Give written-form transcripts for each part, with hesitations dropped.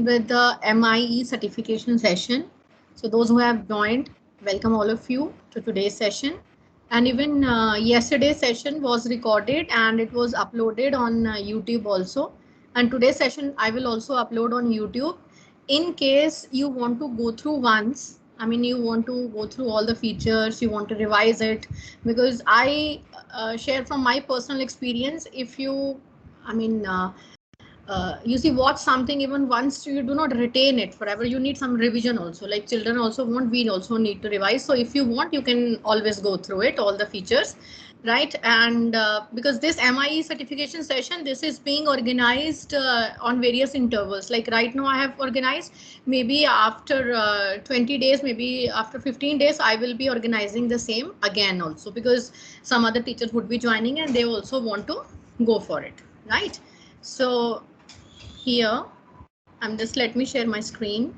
with the MIE certification session. So those who have joined, welcome all of you to today's session. And even yesterday's session was recorded and it was uploaded on YouTube also. And today's session I will also upload on YouTube. In case you want to go through once, I mean you want to go through all the features, you want to revise it, because I share from my personal experience. If you, you see, watch something even once, you do not retain it forever. You need some revision also, like children also want, we also need to revise. So if you want, you can always go through it, all the features, right? And because this MIE certification session, this is being organized on various intervals. Like right now I have organized, maybe after 20 days, maybe after 15 days, I will be organizing the same again also, because some other teachers would be joining and they also want to go for it, right? So here, let me share my screen.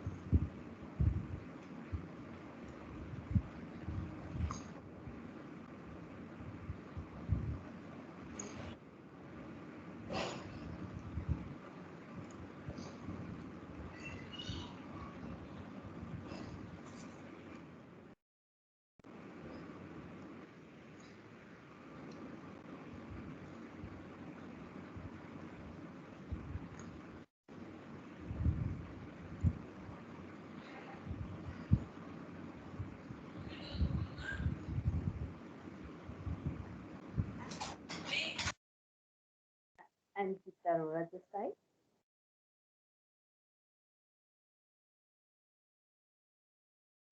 And Arora this side.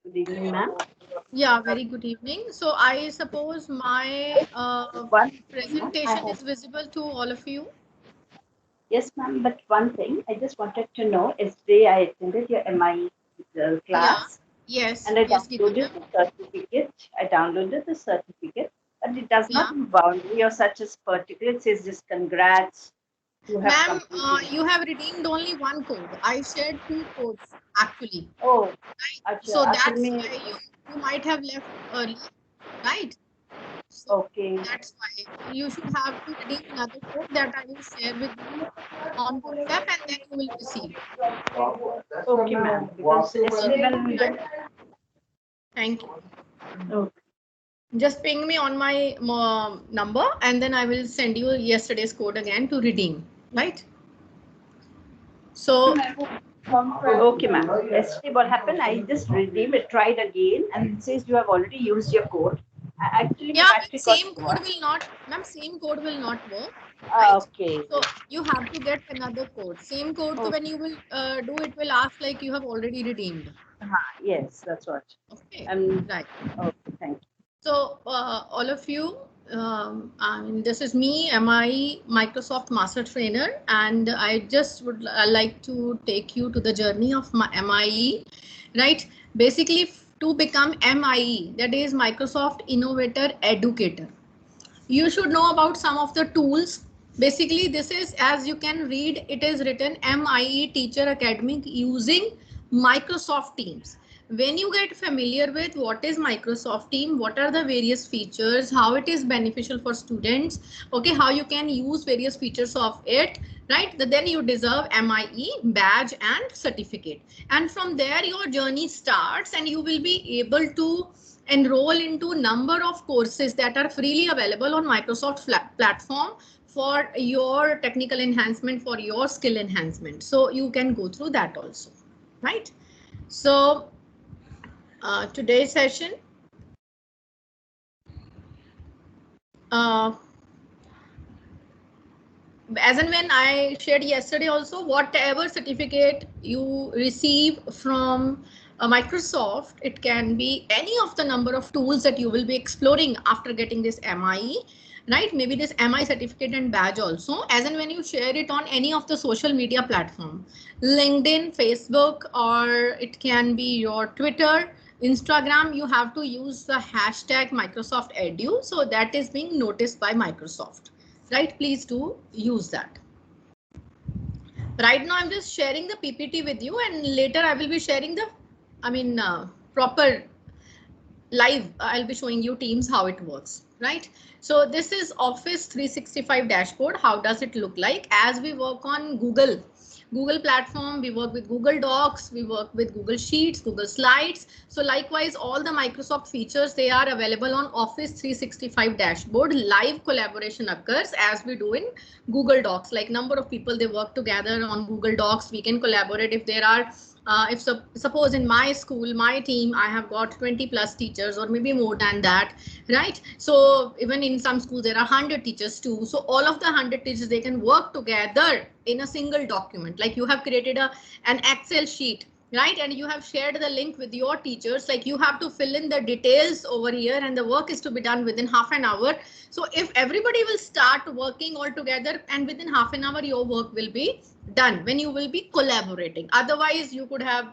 Good evening, ma'am. Yeah, very good evening. So I suppose my presentation is visible to all of you. Yes, ma'am. But one thing I just wanted to know, yesterday I attended your MIE class. Yeah. Yes. And I Yes, downloaded the certificate. But it does not involve me or such as particular. It says just congrats. Ma'am, you have redeemed only one code. I shared two codes actually. Oh, right? So that's why you might have left early, right? So okay. that's why you should have to redeem another code that I will share with you on WhatsApp, and then you will receive. Okay, ma'am. Because thank you. Okay. Just ping me on my number, and then I will send you yesterday's code again to redeem, right? So okay, ma'am. Yesterday what happened, I just redeemed it, tried again, and it says you have already used your code. Actually, yeah, but same code will not, ma'am, same code will not work, right? Okay. So you have to get another code. Same code, so when you will do it, will ask like you have already redeemed. Yes, that's what. Okay, right. Okay, thank you. So all of you, this is me, MI Microsoft Master Trainer, and I just would like to take you to the journey of my MIE, right? Basically, to become MIE, that is Microsoft Innovator Educator, you should know about some of the tools. Basically, this is, as you can read, it is written MIE Teacher Academic using Microsoft Teams. When you get familiar with what is Microsoft Team, what are the various features, how it is beneficial for students, okay, how you can use various features of it, right? Then you deserve MIE badge and certificate. And from there, your journey starts and you will be able to enroll into number of courses that are freely available on Microsoft platform for your technical enhancement, for your skill enhancement. So you can go through that also, right? So today's session, as and when I shared yesterday also, whatever certificate you receive from Microsoft, it can be any of the number of tools that you will be exploring after getting this MIE, right? Maybe this MI certificate and badge also, as and when you share it on any of the social media platform, LinkedIn, Facebook, or it can be your Twitter, Instagram, you have to use the hashtag Microsoft Edu. So that is being noticed by Microsoft. Right, please do use that. Right now I'm just sharing the PPT with you, and later I will be sharing the proper live. I'll be showing you Teams how it works, right? So this is Office 365 dashboard. How does it look like? As we work on Google, Google platform, we work with Google Docs, we work with Google Sheets, Google Slides. So likewise, all the Microsoft features, they are available on Office 365 dashboard. Live collaboration occurs as we do in Google Docs. Like number of people, they work together on Google Docs. We can collaborate if there are suppose in my school, my team, I have got 20 plus teachers or maybe more than that, right? So even in some schools, there are 100 teachers too. So all of the 100 teachers, they can work together in a single document. Like you have created an Excel sheet, right? And you have shared the link with your teachers. Like you have to fill in the details over here and the work is to be done within half an hour. So if everybody will start working all together and within half an hour, your work will be done when you will be collaborating. Otherwise, you could have,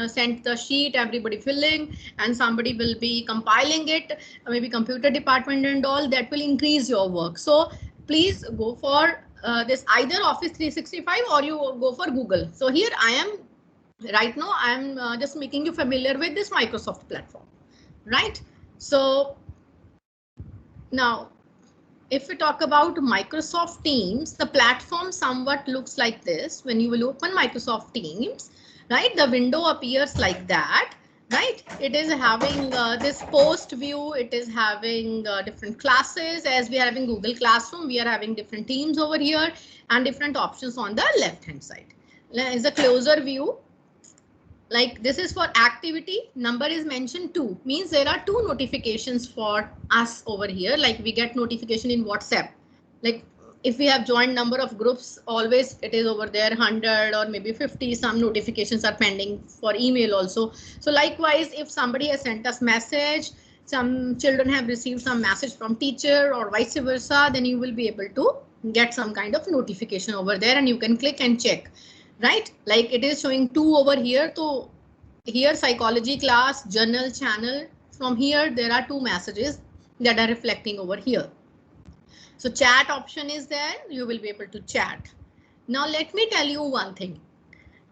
sent the sheet, everybody filling, and somebody will be compiling it, maybe computer department and all. That will increase your work. So please go for this either Office 365 or you go for Google. So here I am right now. I am just making you familiar with this Microsoft platform, right? So now, if we talk about Microsoft Teams, the platform somewhat looks like this. When you will open Microsoft Teams, right, the window appears like that, right? It is having this post view. It is having different classes. As we are having Google Classroom, we are having different teams over here and different options on the left hand side. Is a closer view. Like this is for activity, number is mentioned 2, means there are 2 notifications for us over here. Like we get notification in WhatsApp. Like if we have joined number of groups, always it is over there 100 or maybe 50. Some notifications are pending for email also. So likewise, if somebody has sent us message, some children have received some message from teacher or vice versa, then you will be able to get some kind of notification over there and you can click and check. Right, like it is showing 2 over here. So here psychology class, journal, channel. From here there are 2 messages that are reflecting over here. So chat option is there. You will be able to chat. Now let me tell you one thing.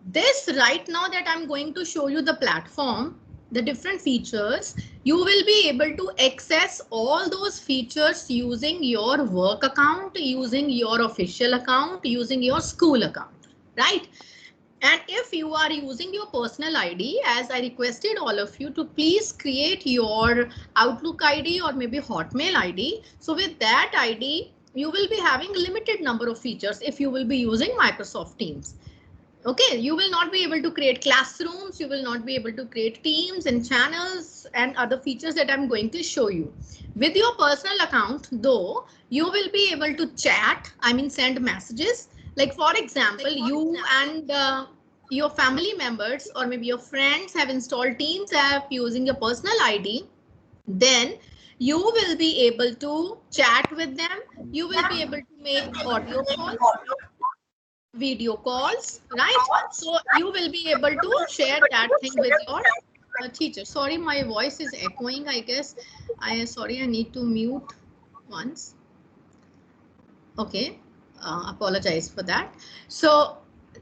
This right now that I'm going to show you the platform, the different features, you will be able to access all those features using your work account, using your official account, using your school account. Right? And if you are using your personal ID, as I requested all of you to please create your Outlook ID or maybe Hotmail ID. So with that ID, you will be having limited number of features if you will be using Microsoft Teams. Okay, you will not be able to create classrooms, you will not be able to create teams and channels and other features that I'm going to show you. With your personal account, though, you will be able to chat, send messages. Like for example, you and your family members or maybe your friends have installed Teams app using your personal ID, then you will be able to chat with them. You will be able to make audio calls, video calls, right? So you will be able to share that thing with your teacher. Sorry, my voice is echoing, I guess. Sorry, I need to mute once. Okay, apologize for that. So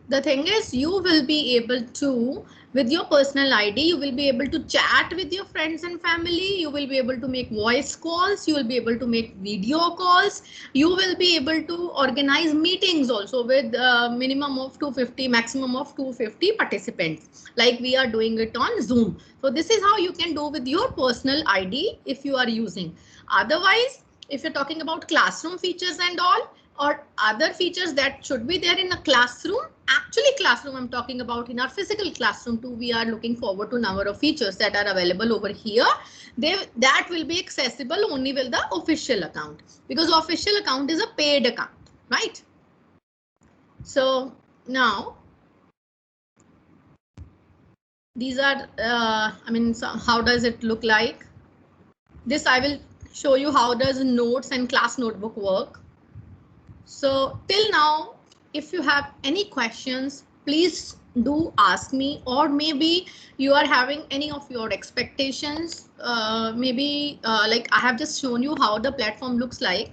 the thing is, you will be able to, with your personal ID, you will be able to chat with your friends and family. You will be able to make voice calls. You will be able to make video calls. You will be able to organize meetings also with minimum of 250, maximum of 250 participants, like we are doing it on Zoom. So this is how you can do with your personal ID if you are using. Otherwise, if you're talking about classroom features and all, or other features that should be there in a classroom, actually classroom I'm talking about, in our physical classroom too, we are looking forward to number of features that are available over here. That will be accessible only with the official account, because official account is a paid account, right? So now these are, so how does it look like? This I will show you how does notes and class notebook work. So till now, if you have any questions, please do ask me, or maybe you are having any of your expectations. Maybe like I have just shown you how the platform looks like.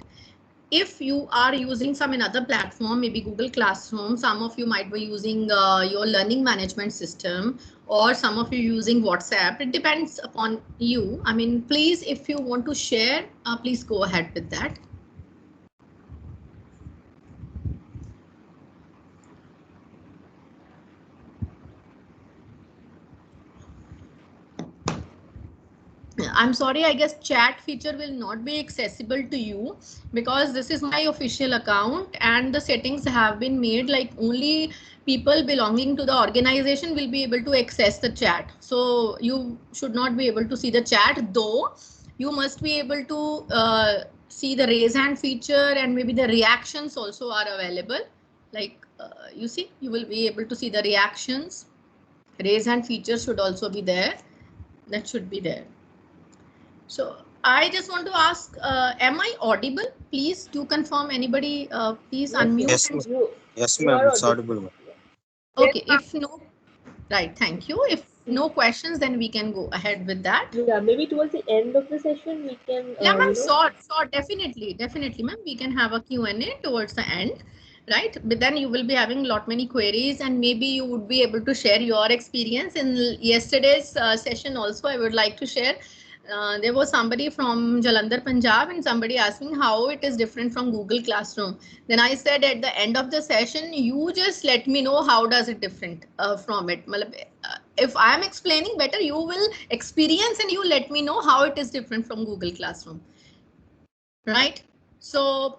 If you are using some another platform, maybe Google Classroom, some of you might be using your learning management system, or some of you using WhatsApp. It depends upon you. Please, if you want to share, please go ahead with that. I'm sorry, I guess chat feature will not be accessible to you because this is my official account and the settings have been made like only people belonging to the organization will be able to access the chat. So you should not be able to see the chat, though you must be able to see the raise hand feature, and maybe the reactions also are available. Like you see, you will be able to see the reactions. Raise hand feature should also be there. That should be there. So I just want to ask, am I audible? Please do confirm. Anybody, please unmute. Yes, yes, ma'am. It's audible. Okay, if no, right, thank you. If no questions, then we can go ahead with that. Yeah, maybe towards the end of the session we can. Yeah, ma'am, sure, definitely, ma'am. We can have a Q&A towards the end, right? But then you will be having lot many queries, and maybe you would be able to share your experience. In yesterday's session also, I would like to share. There was somebody from Jalandhar, Punjab, and somebody asking how it is different from Google Classroom. Then I said at the end of the session, you just let me know how does it different from it. If I'm explaining better, you will experience and you let me know how it is different from Google Classroom. Right? So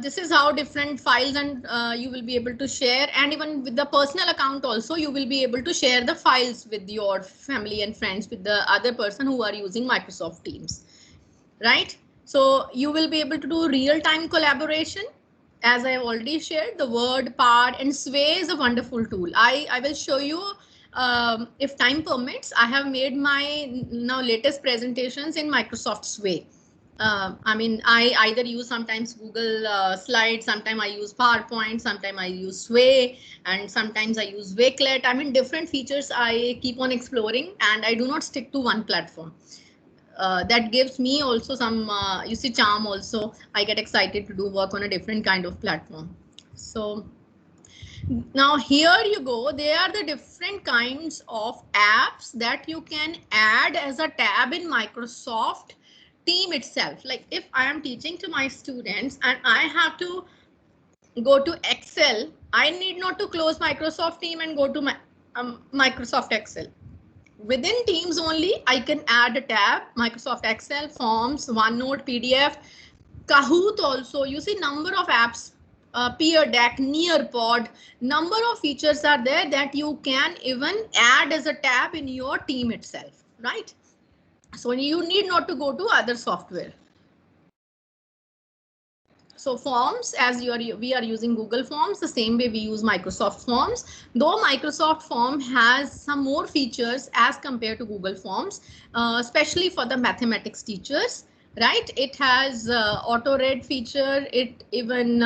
this is how different files and you will be able to share, and even with the personal account also you will be able to share the files with your family and friends, with the other person who are using Microsoft Teams, right? So you will be able to do real-time collaboration. As I have already shared, the Word, Pad, and Sway is a wonderful tool. I will show you if time permits. I have made my now latest presentations in Microsoft Sway. I mean, I either use sometimes Google Slides, sometimes I use PowerPoint, sometimes I use Sway, and sometimes I use Wakelet. I mean, different features I keep on exploring, and I do not stick to one platform. That gives me also some, you see, charm also. I get excited to do work on a different kind of platform. So now here you go. There are the different kinds of apps that you can add as a tab in Microsoft Team itself. Like if I am teaching to my students and I have to go to Excel, I need not to close Microsoft Team and go to my Microsoft Excel. Within Teams only, I can add a tab, Microsoft Excel, Forms, OneNote, PDF, Kahoot also. You see number of apps, Peer Deck, Nearpod, number of features are there that you can even add as a tab in your team itself, right? So you need not to go to other software. So Forms, as we are using Google Forms, the same way we use Microsoft Forms, though Microsoft Form has some more features as compared to Google Forms, especially for the mathematics teachers, right? It has auto read feature. It even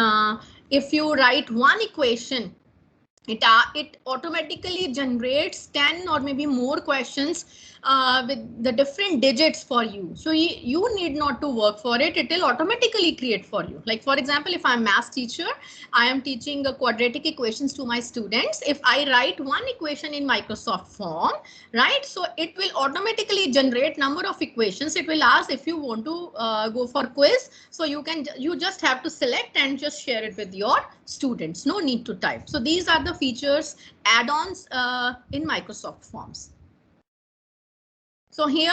if you write one equation, it automatically generates 10 or maybe more questions with the different digits for you. So you need not to work for it. It will automatically create for you. Like for example, if I'm a math teacher, I am teaching quadratic equations to my students. If I write one equation in Microsoft Form, right? So it will automatically generate number of equations. It will ask if you want to go for quiz. So you just have to select and just share it with your students. No need to type. So these are the features, add-ons in Microsoft Forms. So here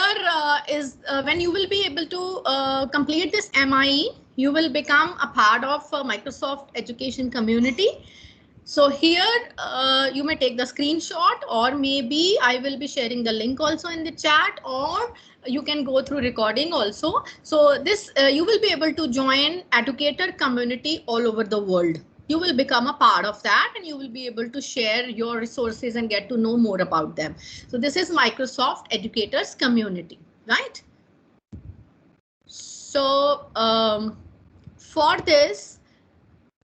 is when you will be able to complete this MIE, you will become a part of Microsoft Education community. So here you may take the screenshot, or maybe I will be sharing the link also in the chat, or you can go through recording also. So this you will be able to join educator community all over the world. You will become a part of that and you will be able to share your resources and get to know more about them. So this is Microsoft Educators Community, right? So for this,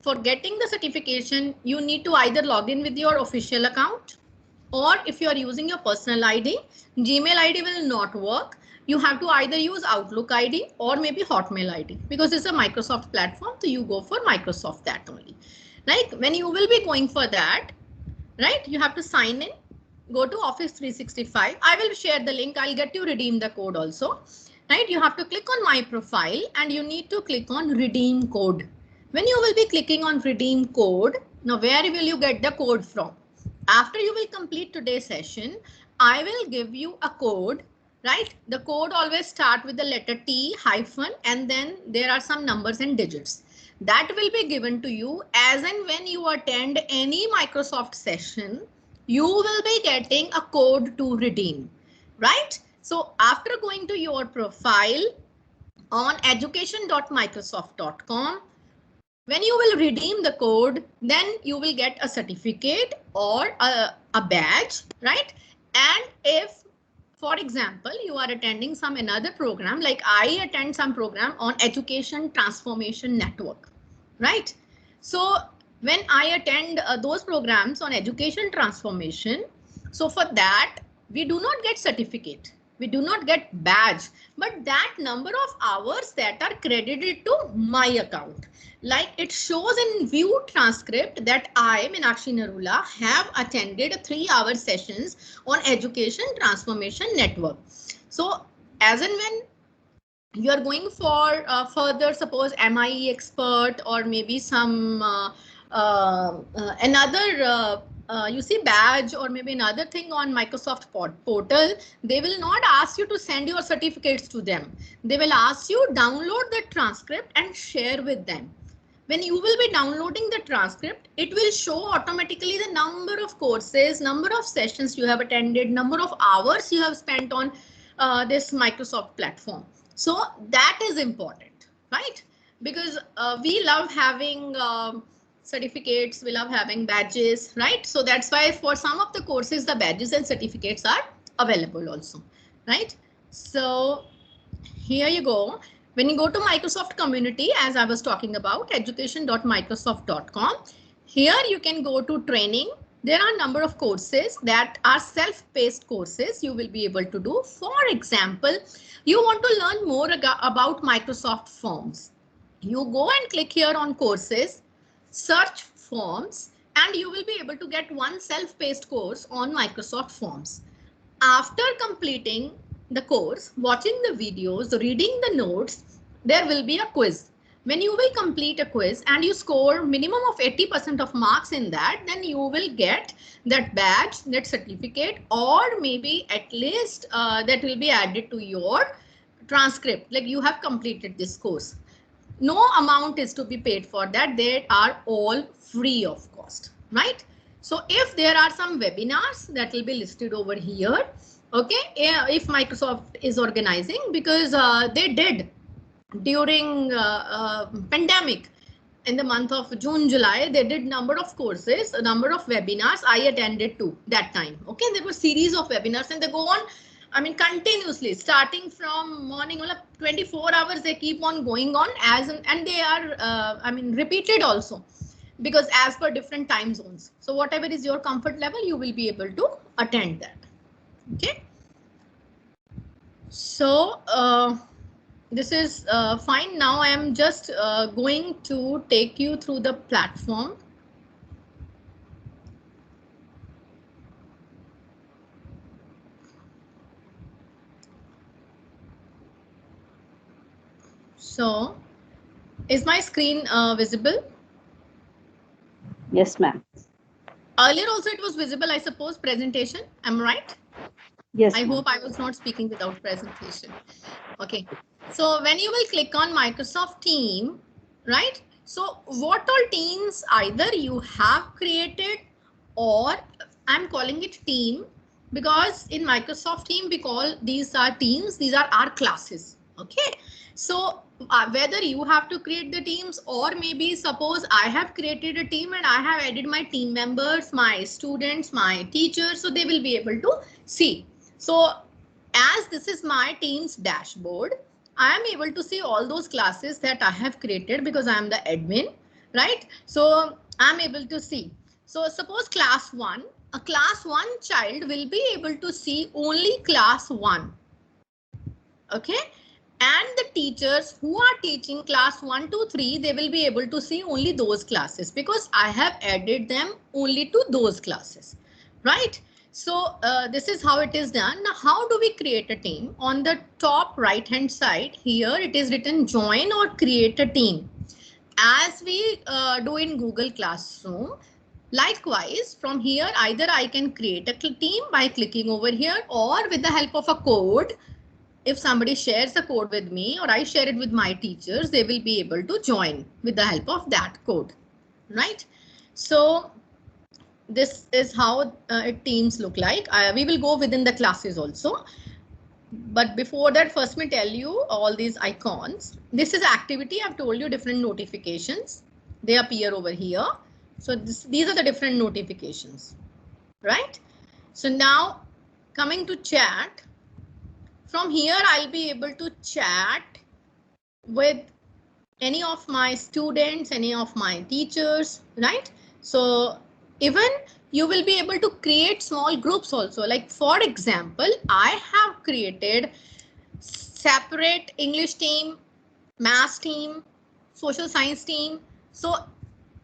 for getting the certification, you need to either log in with your official account, or if you are using your personal ID, Gmail ID will not work. You have to either use Outlook ID or maybe Hotmail ID, because it's a Microsoft platform. So you go for Microsoft that only. Like when you will be going for that, right? You have to sign in, go to Office 365. I will share the link. I'll get you redeem the code also, right? You have to click on my profile and you need to click on redeem code. When you will be clicking on redeem code, now where will you get the code from? After you will complete today's session, I will give you a code right? The code always start with the letter T hyphen and then there are some numbers and digits. That will be given to you as and when you attend any Microsoft session, you will be getting a code to redeem, right? So after going to your profile on education.microsoft.com, when you will redeem the code, then you will get a certificate or a badge, right? And if, for example, you are attending some another program, like I attend some program on Education Transformation Network, right? So when I attend those programs on education transformation, so for that, we do not get certificate. We do not get badge, but that number of hours that are credited to my account. Like it shows in view transcript that I, Meenakshi Narula, have attended 3-hour sessions on Education Transformation Network. So as and when you are going for further, suppose MIE expert or maybe some another you see badge or maybe another thing on Microsoft portal, they will not ask you to send your certificates to them. They will ask you download the transcript and share with them. When you will be downloading the transcript, it will show automatically the number of courses, number of sessions you have attended, number of hours you have spent on this Microsoft platform. So that is important, right? Because we love having certificates, we love having badges, right? So that's why for some of the courses, the badges and certificates are available also, right? So here you go. When you go to Microsoft community, as I was talking about, education.microsoft.com, here you can go to training. There are a number of courses that are self-paced courses you will be able to do. For example, you want to learn more about Microsoft Forms. You go and click here on courses, search Forms, and you will be able to get one self-paced course on Microsoft Forms. After completing the course, watching the videos, reading the notes, there will be a quiz. When you will complete a quiz and you score minimum of 80% of marks in that, then you will get that badge, that certificate, or maybe at least that will be added to your transcript, like you have completed this course. No amount is to be paid for that. They are all free of cost, right? So if there are some webinars that will be listed over here, okay, if Microsoft is organizing, because they did during pandemic, in the month of June, July, they did number of courses, a number of webinars. I attended too that time. Okay, there were series of webinars and they go on, I mean, continuously, starting from morning, 24 hours, they keep on going on and they are, I mean, repeated also, because as per different time zones. So whatever is your comfort level, you will be able to attend that. Okay. So this is fine. Now I am just going to take you through the platform. So is my screen visible? Yes, ma'am. Earlier also it was visible, I suppose, presentation. Am I right? Yes. I hope I was not speaking without presentation. Okay. So when you will click on Microsoft Team, right? So what all teams either you have created, or I'm calling it team because in Microsoft Team we call these are teams, these are our classes. Okay. So whether you have to create the teams, or maybe suppose I have created a team and I have added my team members, my students, my teachers, so they will be able to see. So as this is my team's dashboard, I am able to see all those classes that I have created because I am the admin, right? So I'm able to see. So suppose class 1, a class 1 child will be able to see only class 1. Okay. And the teachers who are teaching class 1 to 3, they will be able to see only those classes because I have added them only to those classes, right? So this is how it is done. Now, how do we create a team? On the top right hand side here, it is written join or create a team. As we do in Google Classroom, likewise from here, either I can create a team by clicking over here, or with the help of a code, if somebody shares the code with me or I share it with my teachers, they will be able to join with the help of that code, right? So this is how teams look like. We will go within the classes also. But before that, first me tell you all these icons. This is activity. I've told you different notifications. They appear over here. So these are the different notifications, right? So now coming to chat, from here I'll be able to chat with any of my students, any of my teachers, right? So even you will be able to create small groups also. Like for example, I have created separate English team, math team, social science team. So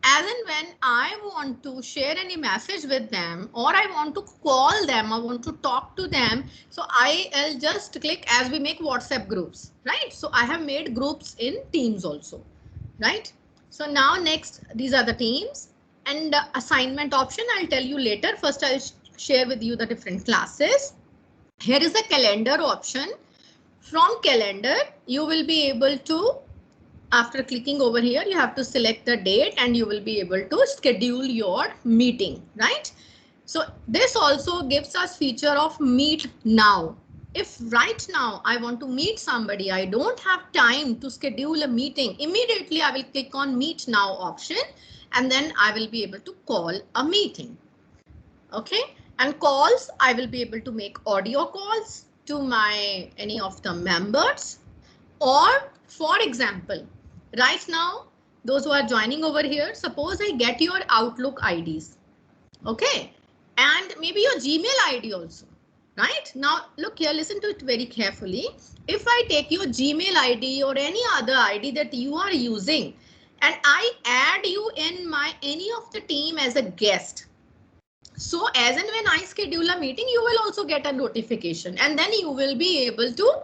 as and when I want to share any message with them, or I want to call them, I want to talk to them, so I'll just click as we make WhatsApp groups, right? So I have made groups in Teams also, right? So now next, these are the teams, and assignment option I'll tell you later. First I'll share with you the different classes. Here is the calendar option. From calendar, you will be able to, after clicking over here, you have to select the date and you will be able to schedule your meeting, right? So this also gives us feature of meet now. If right now I want to meet somebody, I don't have time to schedule a meeting, immediately I will click on meet now option and then I will be able to call a meeting. Okay, and calls, I will be able to make audio calls to any of the members, or for example, right now, those who are joining over here, suppose I get your Outlook IDs, okay, and maybe your Gmail ID also, right? Now look here, listen to it very carefully. If I take your Gmail ID or any other ID that you are using, and I add you in any of the team as a guest, so as and when I schedule a meeting, you will also get a notification, and then you will be able to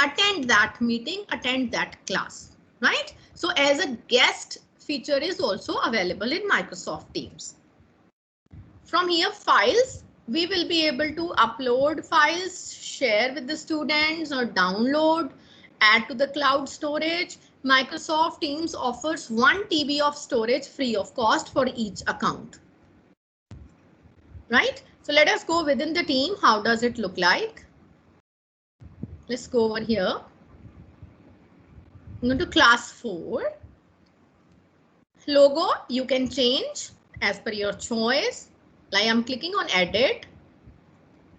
attend that meeting, attend that class, right? So as a guest feature is also available in Microsoft Teams. From here, files, we will be able to upload files, share with the students or download, add to the cloud storage. Microsoft Teams offers 1 TB of storage free of cost for each account. Right? So let us go within the team. How does it look like? Let's go over here. Go to class 4. Logo, you can change as per your choice. Like I'm clicking on edit.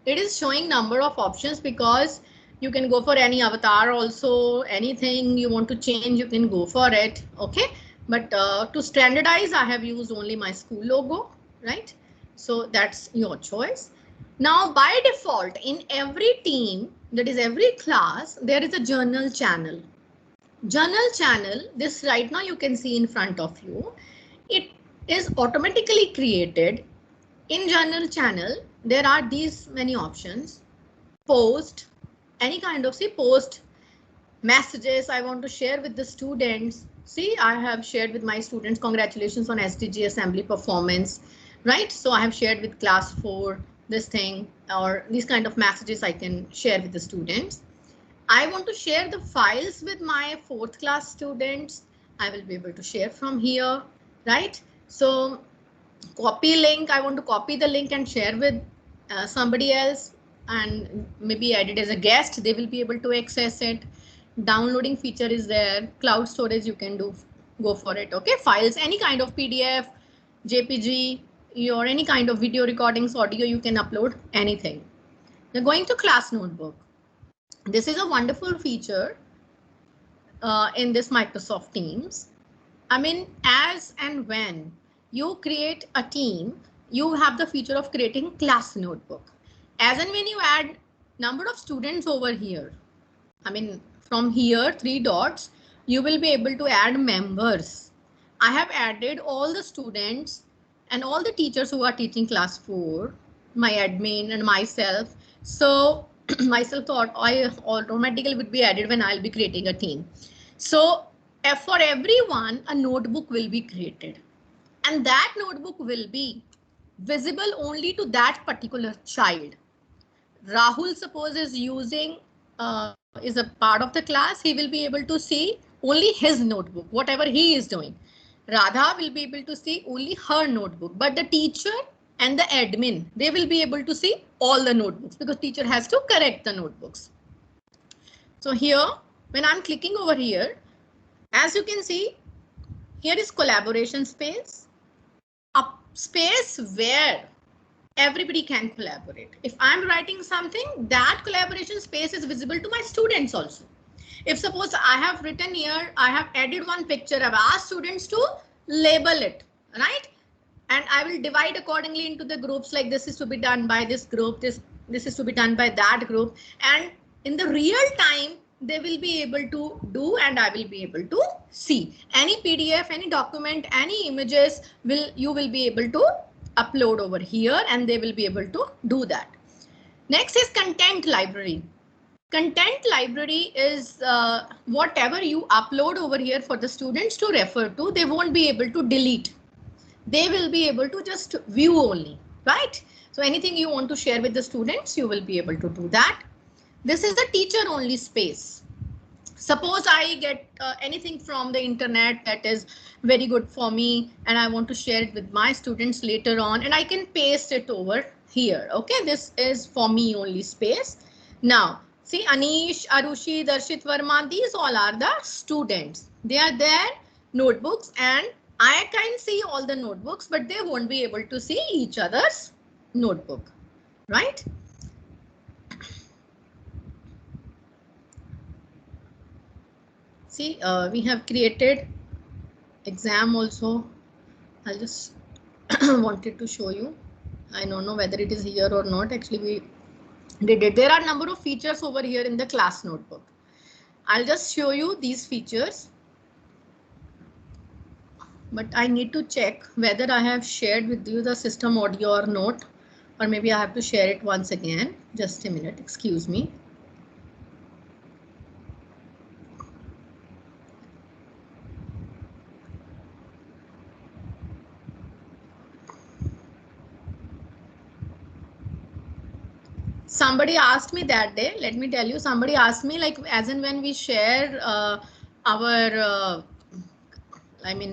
It is showing number of options because you can go for any avatar also, anything you want to change, you can go for it. Okay. But to standardize, I have used only my school logo, right? So that's your choice. Now, by default, in every team, that is every class, there is a journal channel. Journal channel, this right now you can see in front of you. It is automatically created. In journal channel, there are these many options. Post, any kind of post, messages I want to share with the students. See, I have shared with my students, congratulations on SDG assembly performance. Right, so I have shared with class 4 this thing, or these kind of messages I can share with the students. I want to share the files with my 4th class students. I will be able to share from here, right? So copy link, I want to copy the link and share with somebody else, and maybe add it as a guest, they will be able to access it. Downloading feature is there, cloud storage you can go for it. Okay, files, any kind of PDF, JPG, or any kind of video recordings, audio, you can upload anything. Now going to class notebook. This is a wonderful feature in this Microsoft Teams. I mean, as and when you create a team, you have the feature of creating class notebook. As and when you add number of students over here, I mean, from here, 3 dots, you will be able to add members. I have added all the students and all the teachers who are teaching class 4, my admin and myself. So myself thought I automatically would be added when I'll be creating a team. So for everyone, a notebook will be created, and that notebook will be visible only to that particular child. Rahul, suppose, is using is a part of the class, he will be able to see only his notebook, whatever he is doing. Radha will be able to see only her notebook, but the teacher and the admin, they will be able to see all the notebooks because teacher has to correct the notebooks. So here, when I'm clicking over here, as you can see, here is collaboration space, a space where everybody can collaborate. If I'm writing something, that collaboration space is visible to my students also. If suppose I have written here, I have added one picture, I've asked students to label it, right? And I will divide accordingly into the groups, like this is to be done by this group, this is to be done by that group. And in the real time, they will be able to do, and I will be able to see any PDF, any document, any images you will be able to upload over here, and they will be able to do that. Next is content library. Content library is whatever you upload over here for the students to refer to, they won't be able to delete. They will be able to just view only, right? So anything you want to share with the students, you will be able to do that. This is the teacher only space. Suppose I get anything from the internet that is very good for me and I want to share it with my students later on, and I can paste it over here. Okay, this is for me only space. Now, see, Anish, Arushi, Darshit Verma, these all are the students. They are their notebooks, and I can see all the notebooks, but they won't be able to see each other's notebook, right? See, we have created exam also. I just wanted to show you. I don't know whether it is here or not. Actually, we did it. There are a number of features over here in the class notebook. I'll just show you these features. But I need to check whether I have shared with you the system audio or not, or maybe I have to share it once again. Just a minute, excuse me. Somebody asked me that day, let me tell you, somebody asked me, like, as in when we share our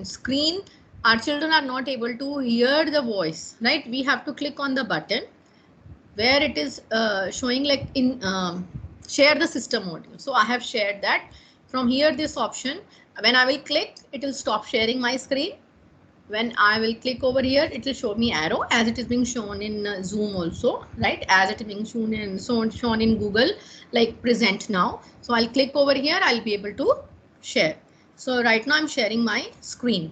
screen, our children are not able to hear the voice, right? We have to click on the button where it is showing like in share the system audio. So I have shared that. From here, this option, when I will click, it will stop sharing my screen. When I will click over here, it will show me arrow as it is being shown in Zoom also, right? As it is being shown in Google, like present now. So I'll click over here, I'll be able to share. So right now I'm sharing my screen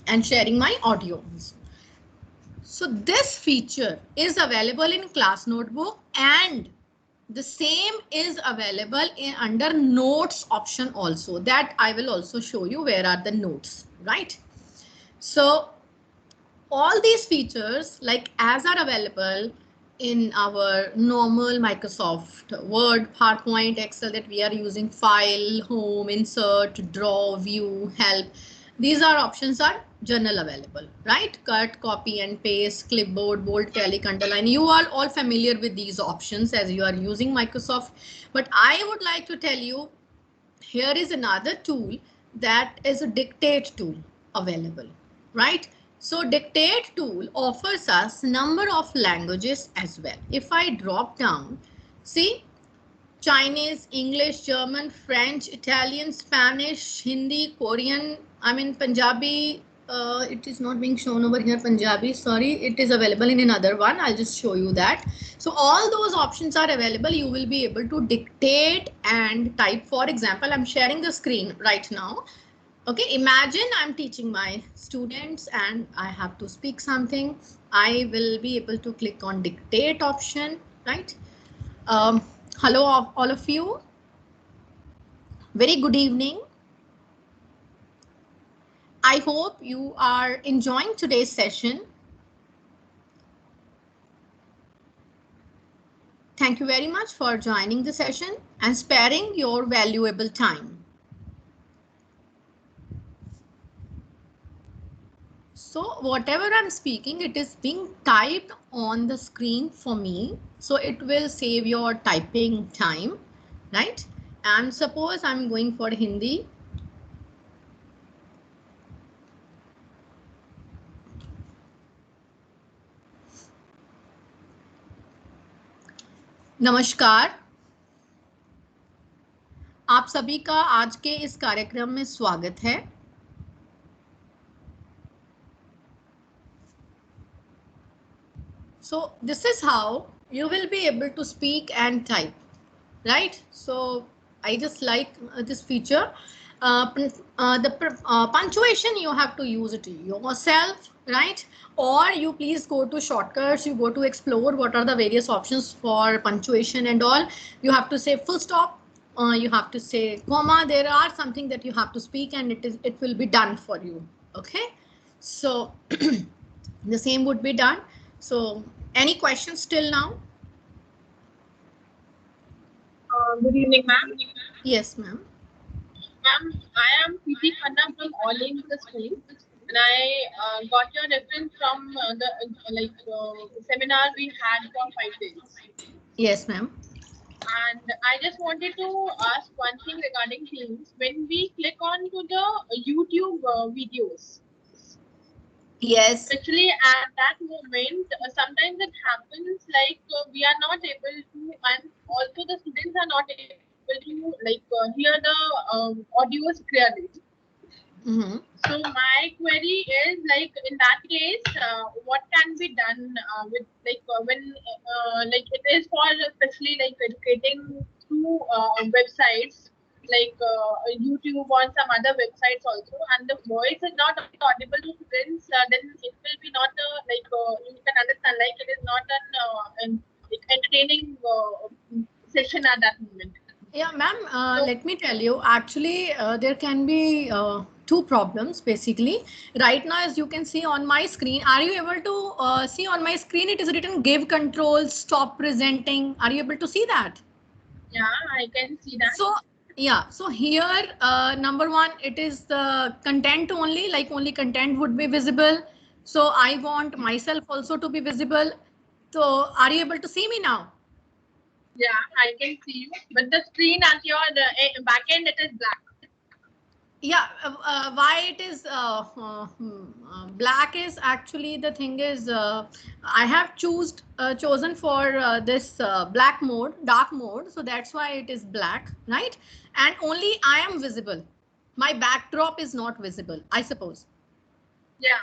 and sharing my audio. So this feature is available in class notebook, and the same is available under notes option also. That I will also show you where are the notes, right? So all these features like as are available in our normal Microsoft Word, PowerPoint, Excel that we are using, file, home, insert, draw, view, help. These are options are general available, right? Cut, copy and paste, clipboard, bold, italic, underline. You are all familiar with these options as you are using Microsoft. But I would like to tell you, here is another tool that is a dictate tool available, right? So dictate tool offers us number of languages as well. If I drop down, see, Chinese, English, German, French, Italian, Spanish, Hindi, Korean, Punjabi, it is not being shown over here, Punjabi, sorry, it is available in another one. I'll just show you that. So all those options are available. You will be able to dictate and type. For example, I'm sharing the screen right now. Okay, imagine I'm teaching my students and I have to speak something. I will be able to click on dictate option, right? Hello, all of you. Very good evening. I hope you are enjoying today's session. Thank you very much for joining the session and sparing your valuable time. So whatever I'm speaking, it is being typed on the screen for me. So it will save your typing time. right? And suppose I'm going for Hindi. नमस्कार, आप सभी का आज के इस कार्यक्रम में स्वागत है। So this is how you will be able to speak and type, right? So I just like this feature. Punctuation, you have to use it yourself, right? Or you please go to shortcuts, you go to explore what are the various options for punctuation and all. You have to say full stop, you have to say comma. There are something that you have to speak and it will be done for you. Okay, so the same would be done. So any questions till now? Good evening, ma'am. Yes, ma'am. Ma'am, I am Preeti Khanna from All India School, and I got your reference from the seminar we had for 5 days. Yes, ma'am. And I just wanted to ask one thing regarding Teams. When we click on to the YouTube videos, Yes. especially at that moment, sometimes it happens like we are not able to, and also the students are not able to hear the audios clearly. Mm-hmm. So my query is like in that case, what can be done with when it is for especially like educating through websites like YouTube or some other websites also, and the voice is not audible to students, then it will be not you can understand like it is not an entertaining session at that moment. Yeah, ma'am, let me tell you, actually, there can be two problems basically. Right now, as you can see on my screen, are you able to see on my screen? It is written give control, stop presenting. Are you able to see that? Yeah, I can see that. So, yeah, so here, number one, it is the content only, like only content would be visible. So I want myself also to be visible. So are you able to see me now? Yeah, I can see you, but the screen at your back end, it is black. Yeah, why it is black is actually the thing is I have chosen for this black mode, dark mode, so that's why it is black, right? And only I am visible. My backdrop is not visible, I suppose. Yeah.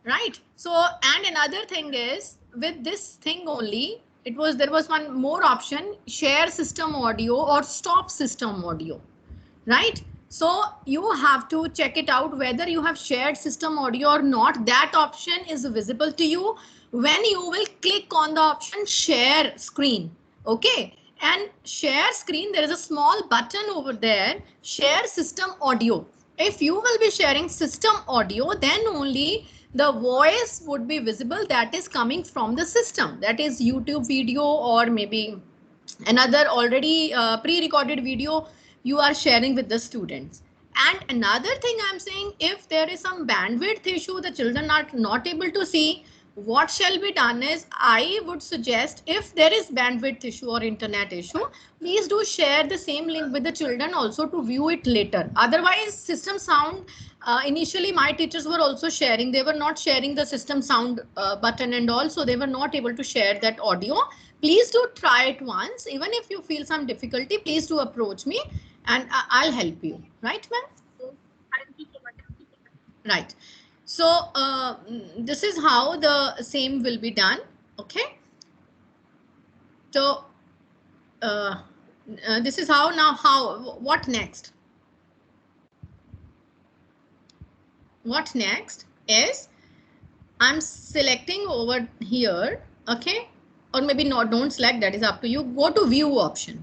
Right. So, and another thing is with this thing only, there was one more option, share system audio or stop system audio, right? So you have to check it out whether you have shared system audio or not. That option is visible to you when you will click on the option share screen. Okay. And share screen, there is a small button over there, share system audio. If you will be sharing system audio, then only the voice would be visible that is coming from the system. That is YouTube video or maybe another already pre-recorded video you are sharing with the students. And another thing I'm saying, if there is some bandwidth issue, the children are not able to see, what shall be done is I would suggest if there is bandwidth issue or internet issue, please do share the same link with the children also to view it later. Otherwise, system sound, initially my teachers were also sharing, they were not sharing the system sound button and all, so they were not able to share that audio. Please do try it once. Even if you feel some difficulty, please do approach me and I'll help you. Right, ma'am? Thank you so much. Right. So this is how the same will be done. Okay. So this is how now what next? What next is I'm selecting over here. Okay. Or maybe not, don't select, that is up to you. Go to view option.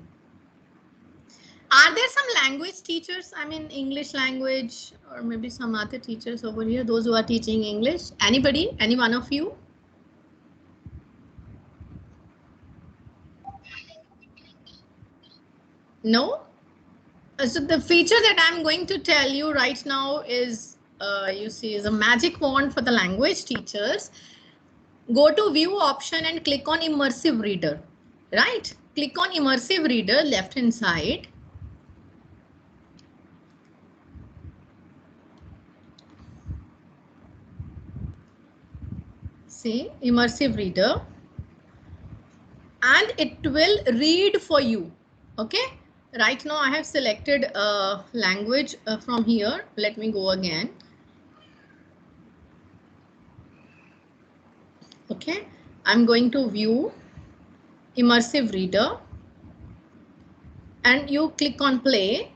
Are there some language teachers? I mean, English language or maybe some other teachers over here, those who are teaching English? Anybody? Any one of you? No? So the feature that I'm going to tell you right now is, you see, is a magic wand for the language teachers. Go to view option and click on immersive reader, right? click on immersive reader left hand side. See immersive reader, and it will read for you. Okay, right now I have selected a language from here. Let me go again. Okay, I'm going to view immersive reader and you click on play.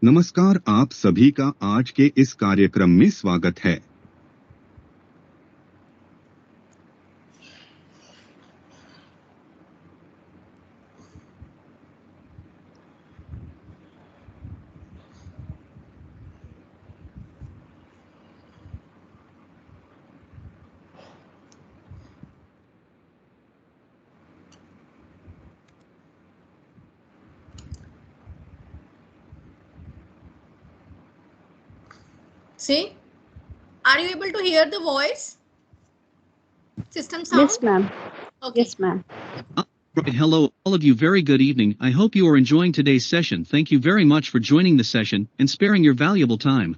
नमस्कार, आप सभी का आज के इस कार्यक्रम में स्वागत है। See, are you able to hear the voice? System sound? Yes, ma'am. Okay. Yes, ma'am. Right, hello, all of you. Very good evening. I hope you are enjoying today's session. Thank you very much for joining the session and sparing your valuable time.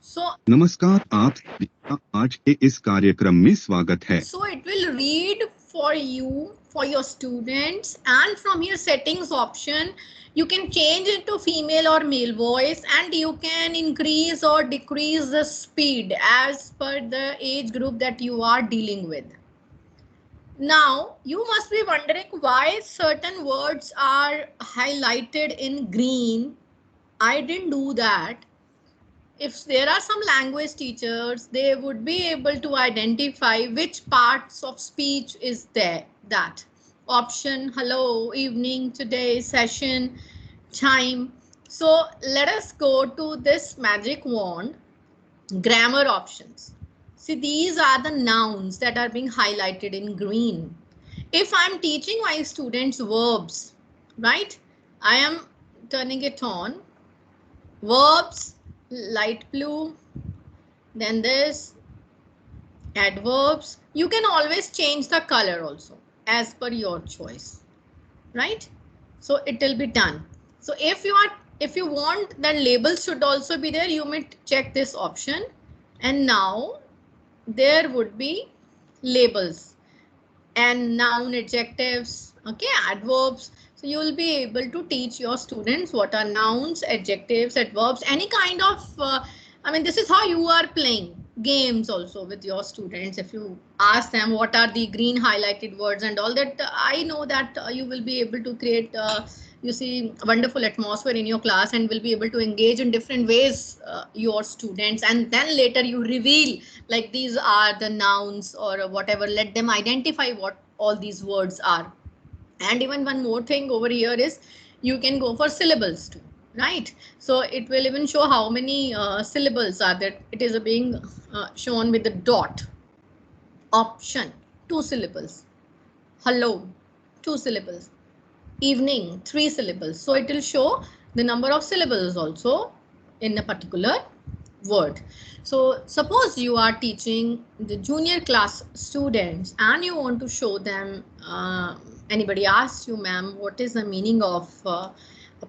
So, नमस्कार, आप सभी का आज के इस कार्यक्रम में स्वागत है। so it will read for you, for your students, and from your settings option, you can change it to female or male voice, and you can increase or decrease the speed as per the age group that you are dealing with. Now, you must be wondering why certain words are highlighted in green. I didn't do that. If there are some language teachers, they would be able to identify which parts of speech is there. That option, hello, evening, today, session, time. So let us go to this magic wand, grammar options. See, these are the nouns that are being highlighted in green. If I'm teaching my students verbs, right? I am turning it on. Verbs, light blue, then this, adverbs. You can always change the color also as per your choice, right? So it will be done. So if you want that labels should also be there, you may check this option, and now there would be labels and noun, adjectives, okay, adverbs. So you will be able to teach your students what are nouns, adjectives, adverbs, any kind of, I mean, this is how you are playing games also with your students. If you ask them what are the green highlighted words and all that, I know that you will be able to create, you see, wonderful atmosphere in your class and will be able to engage in different ways your students, and then later you reveal like these are the nouns or whatever, let them identify what all these words are. And even one more thing over here is you can go for syllables too, right? So it will even show how many syllables are there. It is being shown with the dot. Option, 2 syllables. Hello, 2 syllables. Evening, 3 syllables. So it will show the number of syllables also in a particular word. So suppose you are teaching the junior class students and you want to show them, anybody asks you, ma'am, what is the meaning of a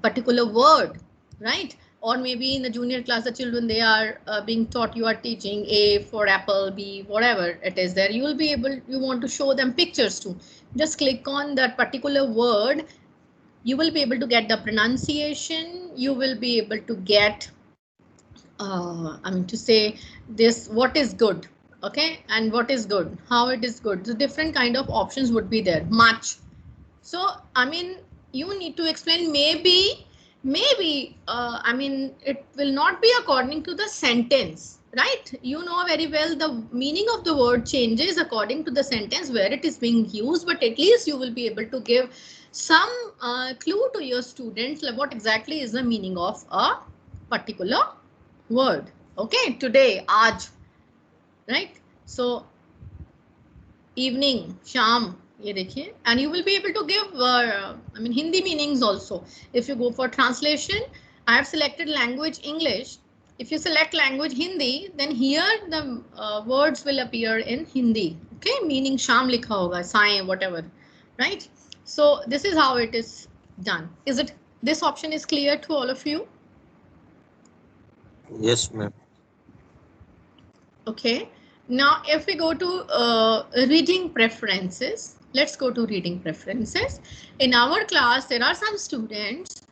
particular word, right? Or maybe in the junior class, the children, they are being taught, you are teaching A for apple, B, whatever it is there. You will be able, you want to show them pictures too. Just click on that particular word. You will be able to get the pronunciation. You will be able to get, I mean to say this, what is good, okay, and what is good, how it is good. So different kind of options would be there, much. So, I mean, you need to explain, maybe, I mean, it will not be according to the sentence, right? You know very well the meaning of the word changes according to the sentence where it is being used, but at least you will be able to give some clue to your students like what exactly is the meaning of a particular word. Okay, today, aaj, right? So evening, sham, ye dekhiye, and you will be able to give I mean Hindi meanings also. If you go for translation, I have selected language English. If you select language Hindi, then here the words will appear in Hindi. Okay, meaning sham likha hoga, sai, whatever, right? So this is how it is done. This option is clear to all of you? Yes, ma'am. Okay. Now, if we go to reading preferences, let's go to reading preferences. In our class, there are some students,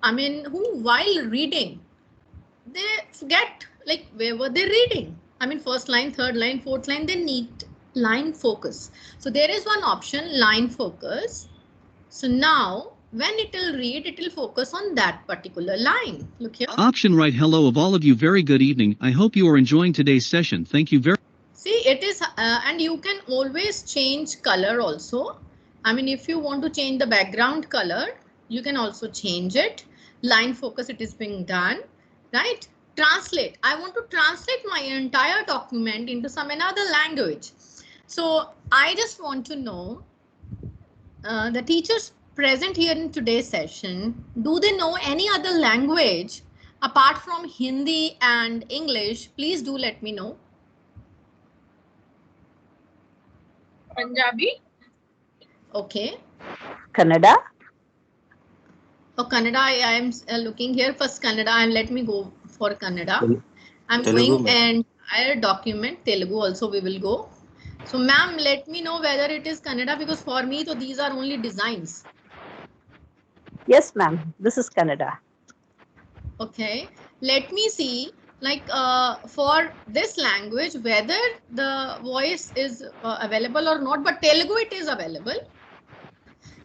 who while reading, they forget like where were they reading. First line, third line, fourth line, they need line focus. So there is one option, line focus. So now when it will read, it will focus on that particular line. Look here. Option right. Hello of all of you. Very good evening. I hope you are enjoying today's session. Thank you very. See, it is, and you can always change color also. If you want to change the background color, you can also change it. Line focus, it is being done, right? Translate. I want to translate my entire document into some another language. So I just want to know the teachers present here in today's session, do they know any other language apart from Hindi and English? Please do let me know. Punjabi. Okay. Kannada. Oh, Kannada, I am looking here first Kannada, and let me go for Kannada. I'm Telugu, going an entire document. Telugu also we will go. So ma'am, let me know whether it is Kannada, because for me, so these are only designs. Yes, ma'am. This is Kannada. Okay. Let me see, like for this language, whether the voice is available or not, but Telugu it is available.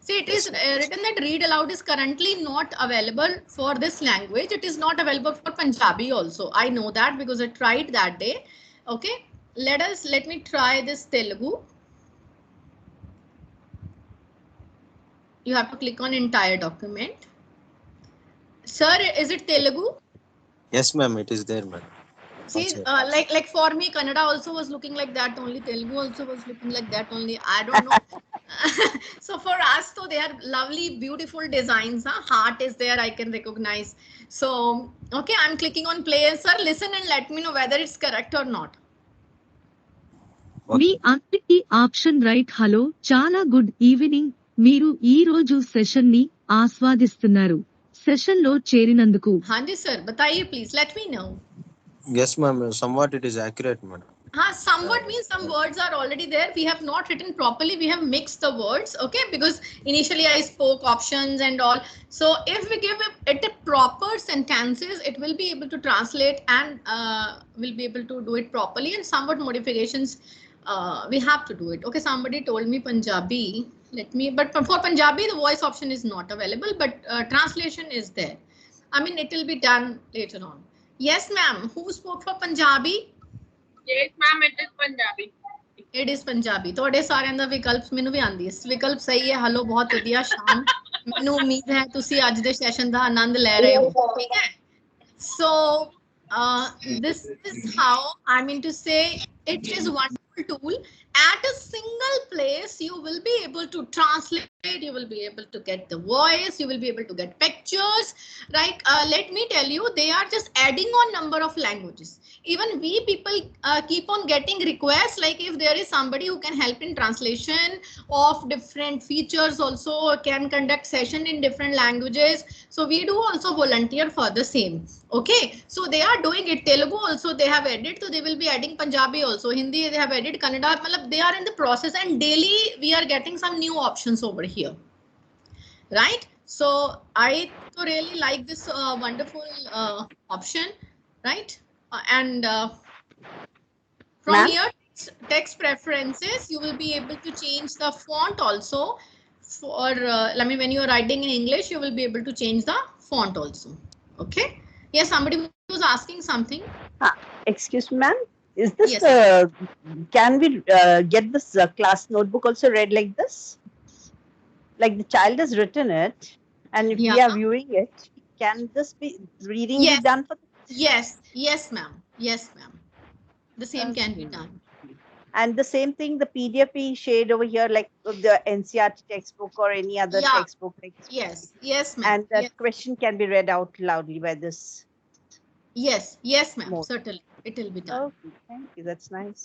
See, it is written that read aloud is currently not available for this language. It is not available for Punjabi also. I know that because I tried that day. Okay, let me try this Telugu. You have to click on entire document. Sir, is it Telugu? Yes, ma'am. It is there, ma'am. See, like for me, Kannada also was looking like that only. Telugu also was looking like that only. I don't know. So for us, so they are lovely, beautiful designs. Huh? Heart is there, I can recognize. So, okay, I'm clicking on play. Sir, listen and let me know whether it's correct or not. మీ అందరికీ option right. Hello, చాలా good evening. మీరు ఈ రోజు session ని ఆస్వాదిస్తున్నారు. Session లో చేరినందుకు. Hanji sir, bataiye please, let me know. Yes, ma'am. Somewhat it is accurate, madam. Somewhat means some words are already there. We have not written properly. We have mixed the words, okay? Because initially I spoke options and all. So if we give it a proper sentences, it will be able to translate and will be able to do it properly. And somewhat modifications we have to do it. Okay, somebody told me Punjabi. But for Punjabi, the voice option is not available, but translation is there. It will be done later on. Yes, ma'am. Who spoke for Punjabi? Yes, ma'am, it is Punjabi. It is Punjabi. ਤੁਹਾਡੇ ਸਾਰਿਆਂ ਦਾ ਵਿਕਲਪ ਮੈਨੂੰ ਵੀ ਆਂਦੀ ਹੈ. ਵਿਕਲਪ ਸਹੀ ਹੈ. Hello, ਬਹੁਤ ਵਧੀਆ ਸ਼ਾਮ. ਮੈਨੂੰ ਉਮੀਦ ਹੈ ਤੁਸੀਂ ਅੱਜ ਦੇ ਸੈਸ਼ਨ ਦਾ ਆਨੰਦ ਲੈ ਰਹੇ ਹੋ. ਠੀਕ ਹੈ. So this is how I mean to say it is a wonderful tool. At a single place, you will be able to translate, you will be able to get the voice, you will be able to get pictures, right? Let me tell you, they are just adding on number of languages. Even we people keep on getting requests, like if there is somebody who can help in translation of different features, also can conduct session in different languages. So we do also volunteer for the same. Okay, so they are doing it. Telugu also they have added, so they will be adding Punjabi also. Hindi they have added, Kannada. They are in the process, and daily we are getting some new options over here, right? So I really like this wonderful option, right? And from here, text preferences, you will be able to change the font also. For when you are writing in English, you will be able to change the font also. Okay. Yes, somebody was asking something. Excuse me, ma'am. Is this Yes. can we get this class notebook also read like this? Like the child has written it, and if we Yeah. are viewing it, can this be reading Yes. be done for? Yes, ma'am. Yes, ma'am. The same can be done. And the same thing, the PDF be shared over here, like the NCERT textbook or any other Yeah. textbook. Like Yes, ma'am. and that question can be read out loudly by this. Yes, ma'am. Mode. Certainly, it will be done. Okay, thank you. That's nice.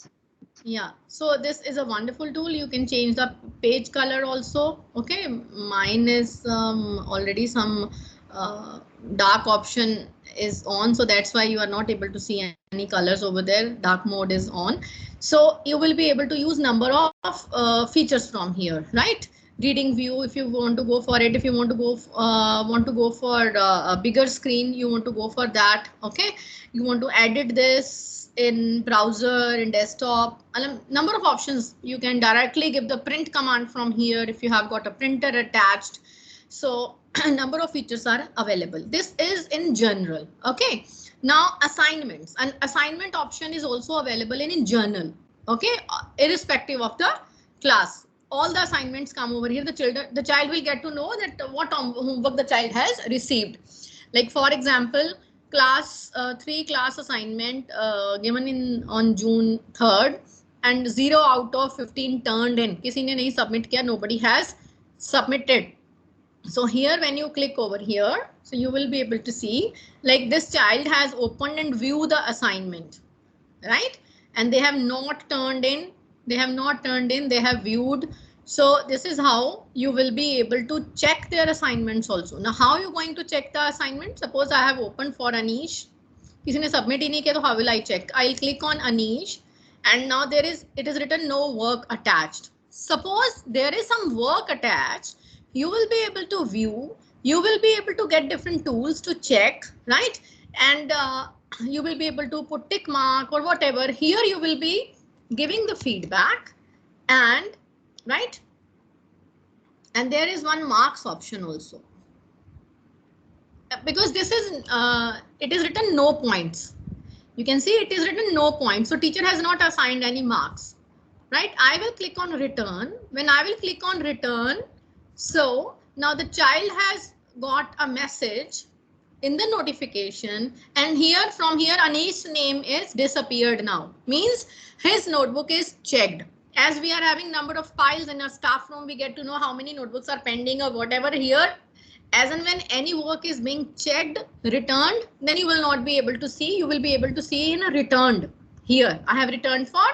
Yeah, so this is a wonderful tool. You can change the page color also. Okay, mine is already some dark option is on, so that's why you are not able to see any colors over there. Dark mode is on, so you will be able to use number of features from here, right? Reading view, if you want to go for it, if you want to go for a bigger screen, you want to go for that. Okay, you want to edit this in browser, in desktop, a number of options. You can directly give the print command from here if you have got a printer attached. So a number of features are available. This is in general. Okay, now assignments, an assignment option is also available in journal. Okay, irrespective of the class, all the assignments come over here. The child will get to know that what homework the child has received. Like for example, class 3 class assignment given in on June 3rd, and 0 out of 15 turned in. Kisi ne nahi submit kiya, nobody has submitted. So here when you click over here, so you will be able to see like this child has opened and viewed the assignment, right? And they have not turned in, they have viewed. So this is how you will be able to check their assignments also. Now how are you going to check the assignment? Suppose I have opened for Anish. किसी ने submit ही नहीं किया, तो how will I check? I'll click on Anish, and now it is written no work attached. Suppose there is some work attached, you will be able to view, you will be able to get different tools to check, right? And you will be able to put tick mark or whatever. Here you will be giving the feedback, and right, and there is one marks option also, because this is it is written no points. You can see it is written no points, so teacher has not assigned any marks, right? I will click on return. When I will click on return, so now the child has got a message in the notification, and here from here Anish's name is disappeared now, means his notebook is checked. As we are having number of files in our staff room, we get to know how many notebooks are pending or whatever. Here, as and when any work is being checked, returned, then you will not be able to see, you will be able to see in a returned. Here I have returned for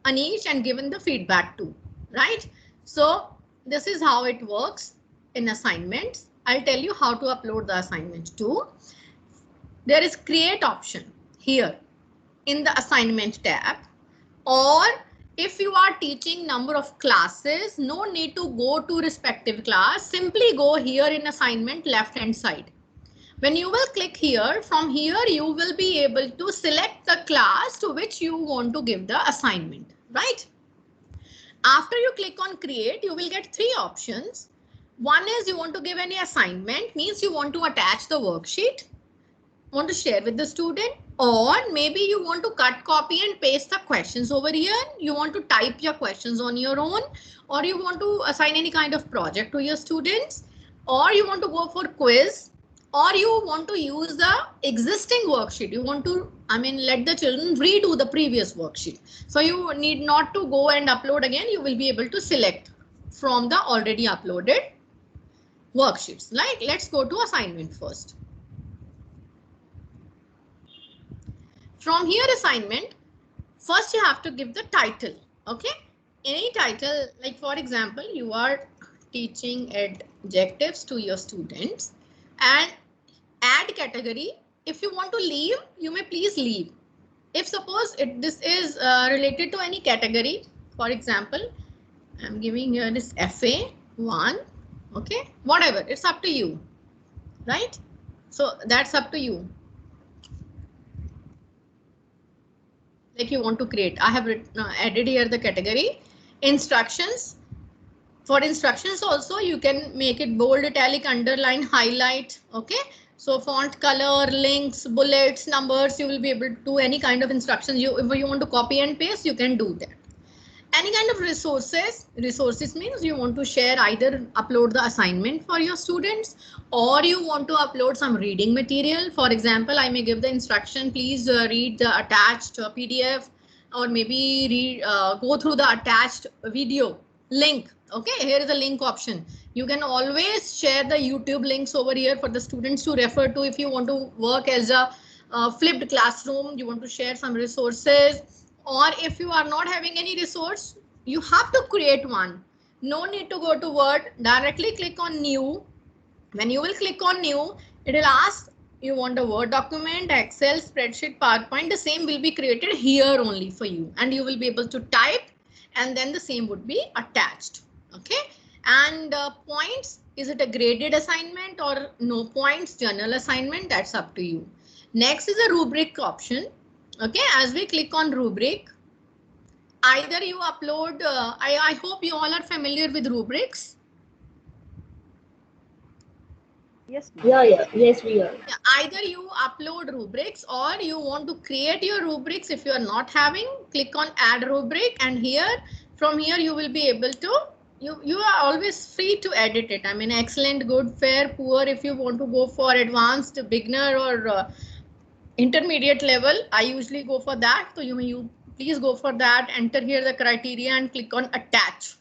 Anish and given the feedback too, right? So this is how it works in assignments. I'll tell you how to upload the assignment too. There is create option here in the assignment tab, or if you are teaching number of classes, no need to go to respective class, simply go here in assignment left hand side. When you will click here, from here you will be able to select the class to which you want to give the assignment, right? After you click on create, you will get three options. One is you want to give any assignment, means you want to attach the worksheet, want to share with the student, or maybe you want to cut, copy and paste the questions over here. You want to type your questions on your own, or you want to assign any kind of project to your students, or you want to go for quiz, or you want to use the existing worksheet. You want to, let the children redo the previous worksheet. So you need not to go and upload again. You will be able to select from the already uploaded worksheets. Like, let's go to assignment first. From here assignment, first you have to give the title. Okay, any title, like for example, you are teaching adjectives to your students, and add category. If you want to leave, you may please leave. If suppose this is related to any category, for example, I'm giving here this FA1, okay, whatever, it's up to you, right? So that's up to you. Like you want to create, I have added here the category. Instructions. For instructions also, you can make it bold, italic, underline, highlight. Okay, so font color, links, bullets, numbers, you will be able to do any kind of instructions. If you want to copy and paste, you can do that. Any kind of resources. Resources means you want to share, either upload the assignment for your students, or you want to upload some reading material. For example, I may give the instruction, please read the attached PDF, or maybe go through the attached video link. Okay, here is a link option. You can always share the YouTube links over here for the students to refer to. If you want to work as a flipped classroom, you want to share some resources, or if you are not having any resource, you have to create one. No need to go to Word, directly click on new. When you will click on new, it will ask you want a Word document, Excel, spreadsheet, PowerPoint. The same will be created here only for you, and you will be able to type, and then the same would be attached. Okay, and points, is it a graded assignment or no points, general assignment? That's up to you. Next is a rubric option. Okay, as we click on rubric, either you upload, I hope you all are familiar with rubrics. Yes, ma'am. Yes, we are. Either you upload rubrics or you want to create your rubrics. If you are not having, click on add rubric, and here from here you will be able to, you are always free to edit it. I mean, excellent, good, fair, poor. If you want to go for advanced, beginner, or intermediate level, I usually go for that. So you please go for that, enter here the criteria and click on attach,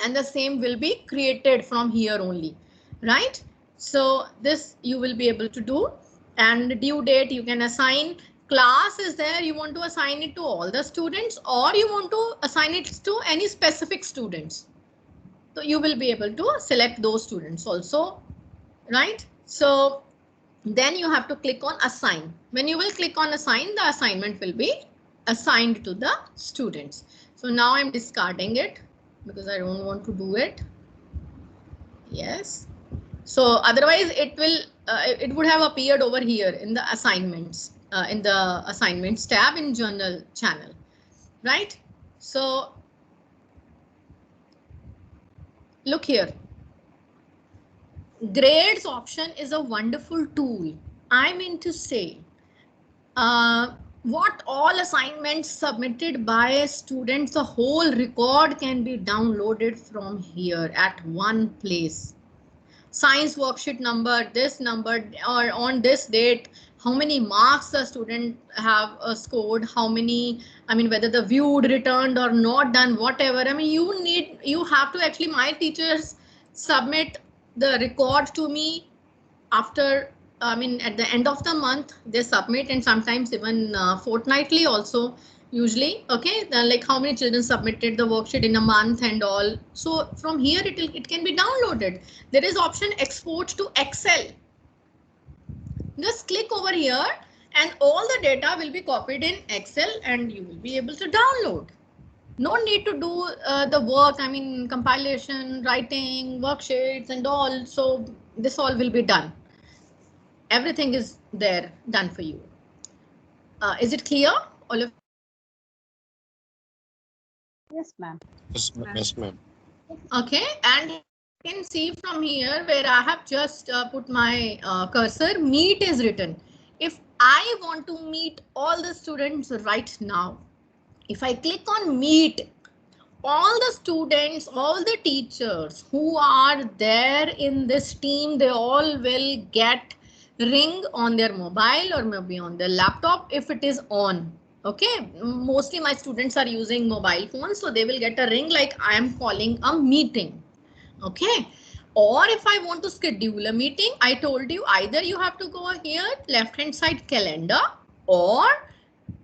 and the same will be created from here only, right? So this you will be able to do, and due date you can assign. Class is there, you want to assign it to all the students or you want to assign it to any specific students. So you will be able to select those students also, right? So then you have to click on assign. When you will click on assign, the assignment will be assigned to the students. So now I'm discarding it because I don't want to do it. Yes. So otherwise it will, it would have appeared over here in the assignments, in the assignments tab in journal channel, right? So look here. Grades option is a wonderful tool. I mean to say, what all assignments submitted by students, the whole record can be downloaded from here at one place. Science worksheet number, this number, or on this date, how many marks the student have scored, how many, I mean, whether the viewed, returned or not done, whatever. I mean, you have to actually, my teachers submit the record to me after, I mean, at the end of the month, they submit, and sometimes even fortnightly also. Usually, okay, like how many children submitted the worksheet in a month and all. So from here it can be downloaded. There is option export to Excel. Just click over here and all the data will be copied in Excel and you will be able to download. No need to do the work, I mean, compilation, writing, worksheets and all. So this all will be done. Everything is there done for you. Is it clear? All of Yes, ma'am. Yes, ma'am. Okay, and you can see from here where I have just put my cursor, meet is written. If I want to meet all the students right now, if I click on meet, all the students, all the teachers who are there in this team, they all will get ring on their mobile or maybe on their laptop if it is on. Okay, mostly my students are using mobile phones, so they will get a ring like I am calling a meeting. Okay, or if I want to schedule a meeting, I told you either you have to go here, left hand side calendar, or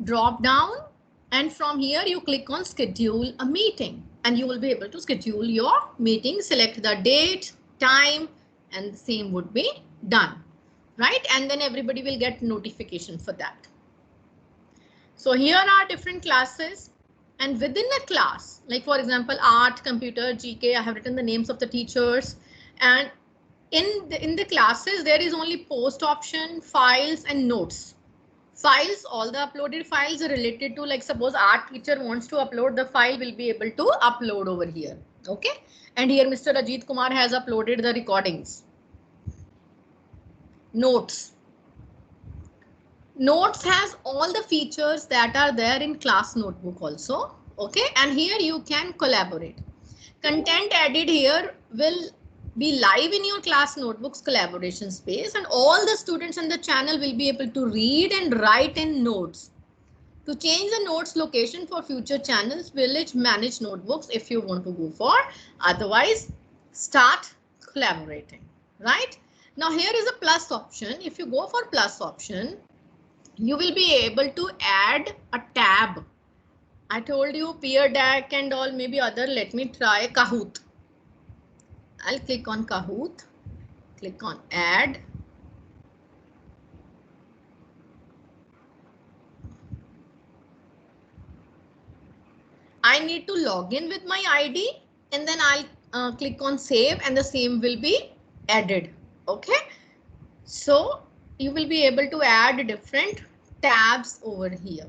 drop down, and from here you click on schedule a meeting and you will be able to schedule your meeting, select the date, time, and the same would be done, right? And then everybody will get notification for that. So here are different classes, and within a class, like for example, art, computer, GK, I have written the names of the teachers, and in the classes, there is only post option, files and notes. Files, all the uploaded files are related to, like suppose art teacher wants to upload the file, will be able to upload over here. Okay, and here Mr. Ajit Kumar has uploaded the recordings. Notes. Notes has all the features that are there in class notebook also. Okay, and here you can collaborate. Content added here will be live in your class notebooks collaboration space, and all the students in the channel will be able to read and write in notes. To change the notes location for future channels, village manage notebooks if you want to go for, otherwise start collaborating, right? Now here is a plus option. If you go for plus option, you will be able to add a tab I told you Peer Deck and all, maybe other. Let me try Kahoot. I'll click on Kahoot, click on add. I need to log in with my ID and then I'll click on save and the same will be added. Okay. So you will be able to add different tabs over here.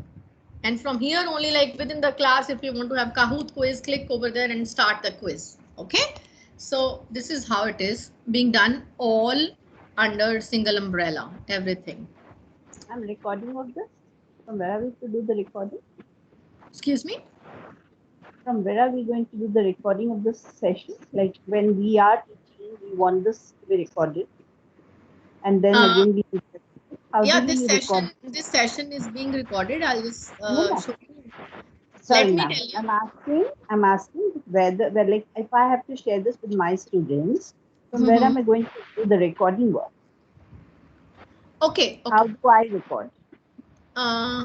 And from here only, like within the class, if you want to have Kahoot quiz, click over there and start the quiz. Okay. So this is how it is being done, all under single umbrella, everything. I'm recording of this. From where are we to do the recording? Excuse me? From where are we going to do the recording of this session? Like when we are teaching, we want this to be recorded. And then again, we how yeah, do this we session, record? this session is being recorded. I'll just No. show you. Sorry, Let me ma'am. tell you. I'm asking whether like if I have to share this with my students, from where am I going to do the recording work? Okay. How do I record?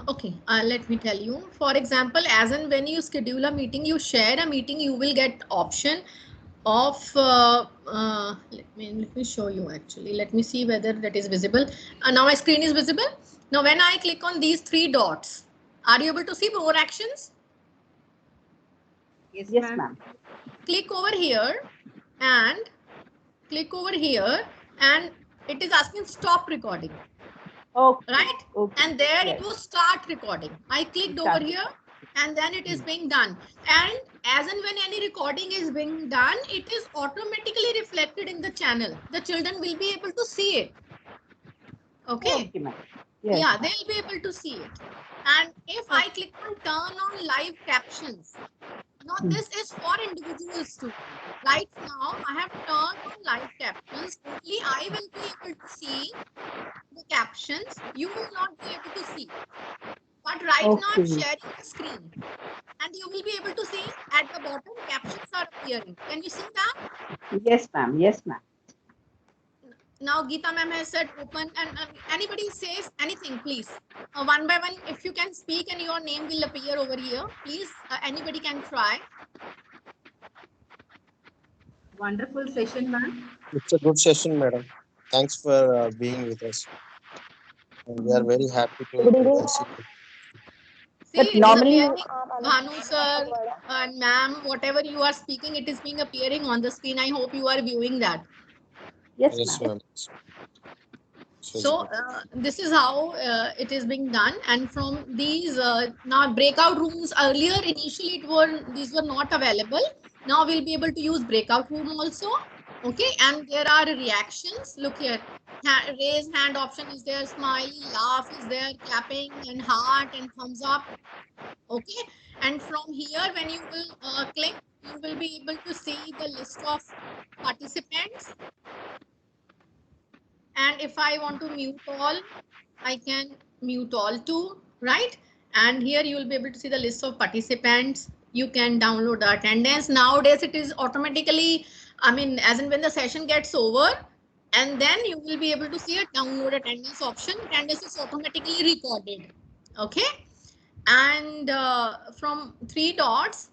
Okay, let me tell you. For example, as and when you schedule a meeting, you share a meeting, you will get option of let me show you actually. Let me see whether that is visible. Now my screen is visible. Now when I click on these three dots, are you able to see more actions? Yes, ma'am. Click over here and click over here and it is asking stop recording. Okay. Right? Okay. And there Yes. it will start recording. I clicked over here and then it is being done. And as and when any recording is being done, it is automatically reflected in the channel. The children will be able to see it. Okay. Okay, ma'am. Yes. Yeah, they'll be able to see it. And if I click on turn on live captions, now this is for individuals too. Right now, I have turned on live captions. Only I will be able to see the captions. You will not be able to see. But right now I'm sharing the screen. And you will be able to see at the bottom captions are appearing. Can you see that? Yes, ma'am. Yes, ma'am. Now Geeta ma'am has said open and anybody says anything, please. One by one, if you can speak and your name will appear over here, please, anybody can try. Wonderful session, ma'am. It's a good session, madam. Thanks for being with us. And we are very happy to see you. See, But it's normally, appearing, Bhanu sir and ma'am, whatever you are speaking, it is being appearing on the screen. I hope you are viewing that. yes, Yes, ma'am. ma'am. So this is how it is being done. And from these now breakout rooms, earlier initially these were not available. Now we'll be able to use breakout room also. Okay, and there are reactions. Look here, raise hand option is there, smile, laugh is there, clapping and heart and thumbs up. Okay, and from here when you will click, you will be able to see the list of participants. And if I want to mute all, I can mute all too, right? And here you will be able to see the list of participants. You can download the attendance. Nowadays it is automatically, I mean, as and when the session gets over, and then you will be able to see a download attendance option. Attendance is automatically recorded. Okay. And from three dots,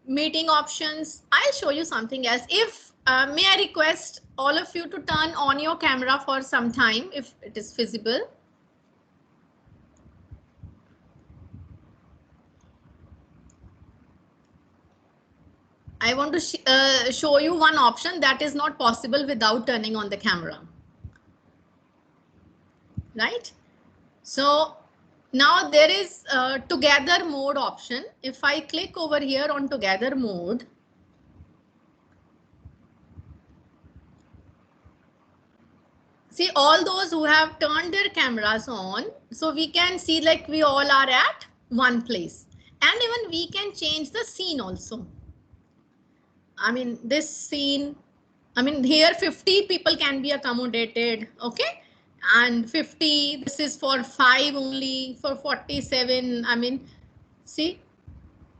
meeting options, I'll show you something else. If may I request all of you to turn on your camera for some time if it is feasible. I want to show you one option that is not possible without turning on the camera. Right? So now there is together mode option. If I click over here on together mode, see all those who have turned their cameras on, so we can see like we all are at one place, and even we can change the scene also. I mean this scene, I mean here 50 people can be accommodated, okay, and 50, this is for 5 only, for 47, I mean see,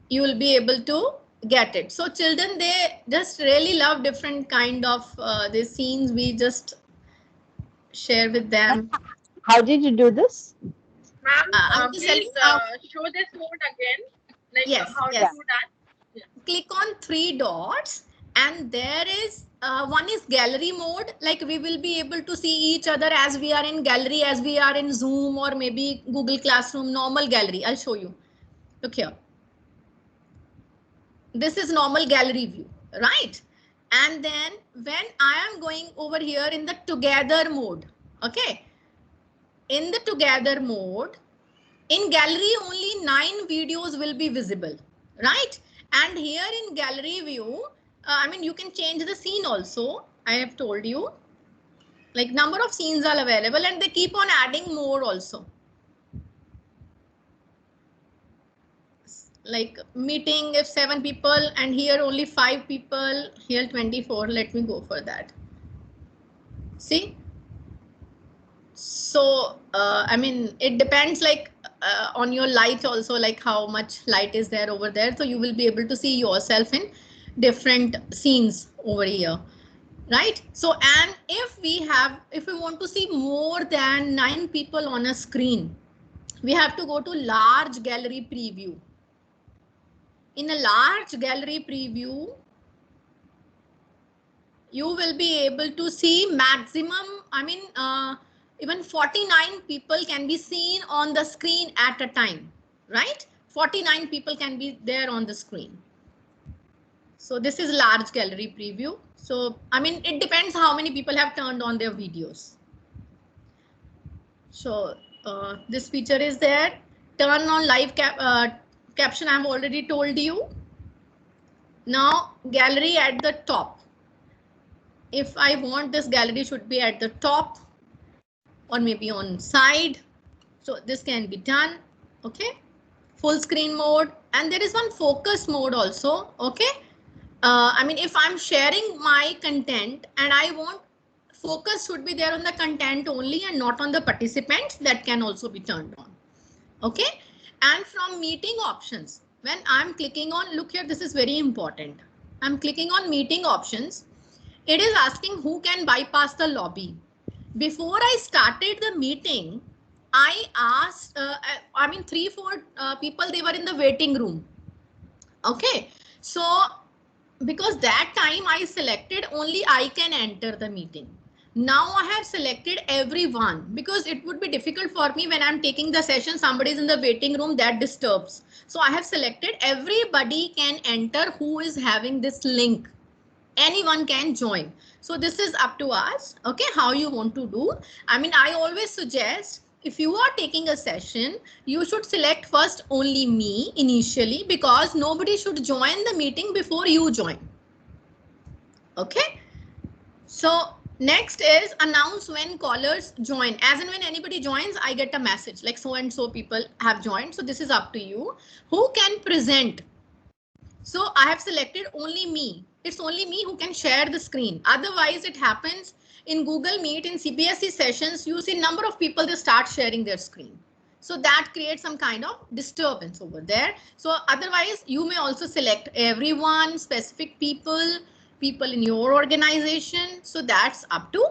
you will be able to get it. So children, they just really love different kind of the scenes we just share with them. How did you do this? Ma'am, I'm just please telling show this mode again. Like Yes, how yes. to do that? Click on 3 dots and there is one is gallery mode. Like we will be able to see each other as we are in gallery, as we are in Zoom or maybe Google Classroom, normal gallery. I'll show you. Look here. This is normal gallery view, right? And then when I am going over here in the together mode, okay, in the together mode, in gallery only 9 videos will be visible, right? And here in gallery view, I mean, you can change the scene also. I have told you, like number of scenes are available and they keep on adding more also. Like meeting if 7 people and here only 5 people, here 24. Let me go for that. See? So, I mean, it depends like on your light also, like how much light is there over there. So you will be able to see yourself in different scenes over here, right? So, and if we want to see more than 9 people on a screen, we have to go to large gallery preview. In a large gallery preview, you will be able to see maximum, I mean, even 49 people can be seen on the screen at a time, right? 49 people can be there on the screen. So this is large gallery preview. So, I mean, it depends how many people have turned on their videos. So this feature is there. Turn on live caption, I've already told you. Now gallery at the top. If I want this gallery should be at the top or maybe on side. So this can be done. Okay. Full screen mode. And there is one focus mode also. Okay. I mean, if I'm sharing my content and I want focus should be there on the content only and not on the participants, that can also be turned on. Okay. And from meeting options, when I'm clicking on, look here, this is very important. I'm clicking on meeting options. It is asking who can bypass the lobby. Before I started the meeting, I asked, I mean, 3-4 people, they were in the waiting room. Okay. So because that time I selected only I can enter the meeting. Now I have selected everyone because it would be difficult for me when I'm taking the session, somebody is in the waiting room, that disturbs. So I have selected everybody can enter who is having this link. Anyone can join. So this is up to us. Okay, how you want to do. I mean, I always suggest if you are taking a session, you should select first only me initially because nobody should join the meeting before you join. Okay. So next is announce when callers join. As and when anybody joins, I get a message like so and so people have joined. So this is up to you. Who can present? So I have selected only me. It's only me who can share the screen. Otherwise, it happens in Google Meet, in CBSE sessions, you see number of people, they start sharing their screen. So that creates some kind of disturbance over there. So otherwise, you may also select everyone, specific people in your organization. So that's up to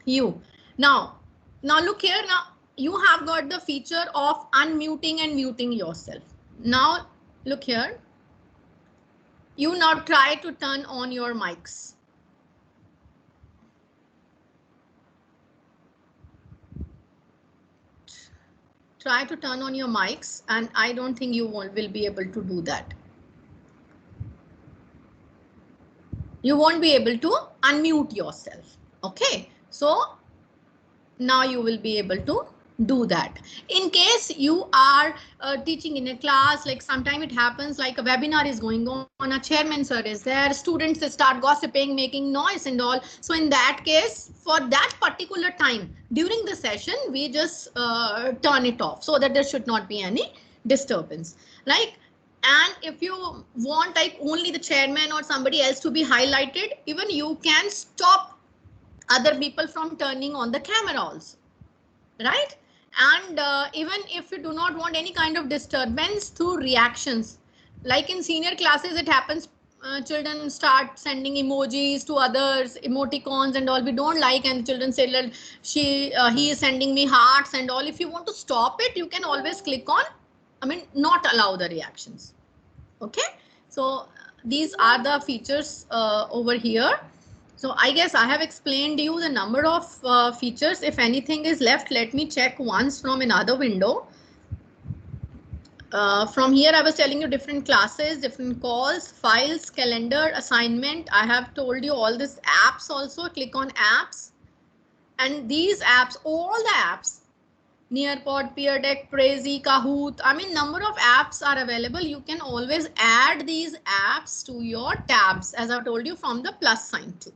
you. Now look here. Now you have got the feature of unmuting and muting yourself. Now look here. You now try to turn on your mics. Try to turn on your mics, and I don't think you will be able to do that. You won't be able to unmute yourself. Okay, so now you will be able to do that. In case you are teaching in a class, like sometime it happens like a webinar is going on, a chairman sir is there, students start gossiping, making noise and all. So in that case, for that particular time during the session, we just turn it off so that there should not be any disturbance. Like, and if you want like only the chairman or somebody else to be highlighted, even you can stop other people from turning on the camera also, right? And even if you do not want any kind of disturbance through reactions, like in senior classes, it happens, children start sending emojis to others, emoticons and all we don't like, and children say, he is sending me hearts and all. If you want to stop it, you can always click on not allow the reactions. Okay, so these are the features over here. So I guess I have explained you the number of features. If anything is left, let me check once from another window. From here, I was telling you different classes, different calls, files, calendar, assignment. I have told you all these apps also. Click on apps. And these apps, all the apps, Nearpod, Peerdeck, Prezi, Kahoot. Number of apps are available. You can always add these apps to your tabs, as I've told you, from the plus sign too.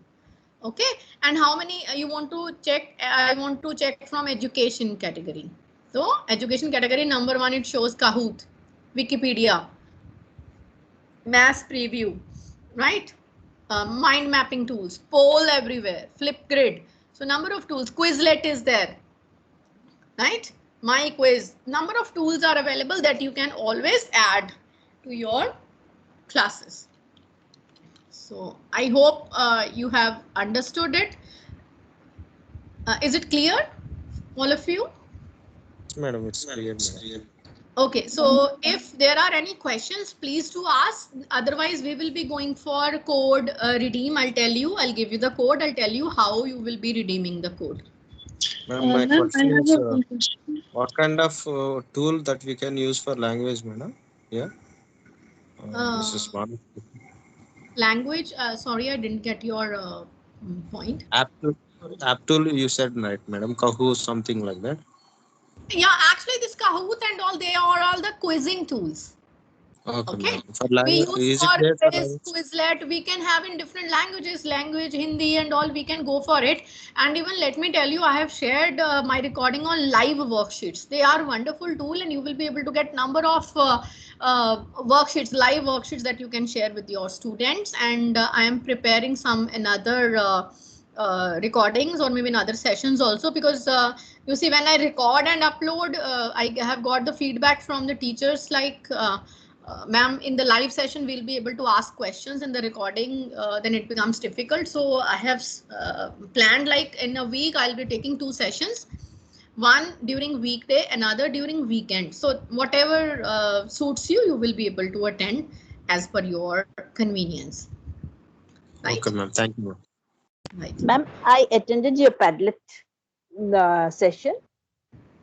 Okay, and how many you want to check? I want to check from education category. So education category number 1, it shows Kahoot, Wikipedia, Mass Preview, right? Mind mapping tools, poll everywhere, Flipgrid. So number of tools, Quizlet is there, right? My quiz, number of tools are available that you can always add to your classes. So I hope you have understood it. Is it clear, all of you? Madam, it's clear. Madam. Okay, so if there are any questions, please do ask. Otherwise, we will be going for code redeem. I'll give you the code. I'll tell you how you will be redeeming the code. Ma'am, my question is, what kind of tool that we can use for language, madam? Yeah. This is one. Language, sorry, I didn't get your point. App tool you said, right, madam? Kahoot, something like that. Yeah, actually this Kahoot and all, they are all the quizzing tools. Okay. For We use for quiz, Quizlet, we can have in different languages, Hindi and all, we can go for it. And even let me tell you, I have shared my recording on live worksheets. They are a wonderful tool and you will be able to get number of worksheets, live worksheets that you can share with your students. And I am preparing some another recordings or maybe in other sessions also, because you see, when I record and upload, I have got the feedback from the teachers like, ma'am, in the live session, we'll be able to ask questions. In the recording, then it becomes difficult. So I have planned, like in a week, I'll be taking 2 sessions. One during weekday, another during weekend. So whatever suits you, you will be able to attend as per your convenience. Right? Okay, ma'am. Thank you. Right. Ma'am, I attended your Padlet session.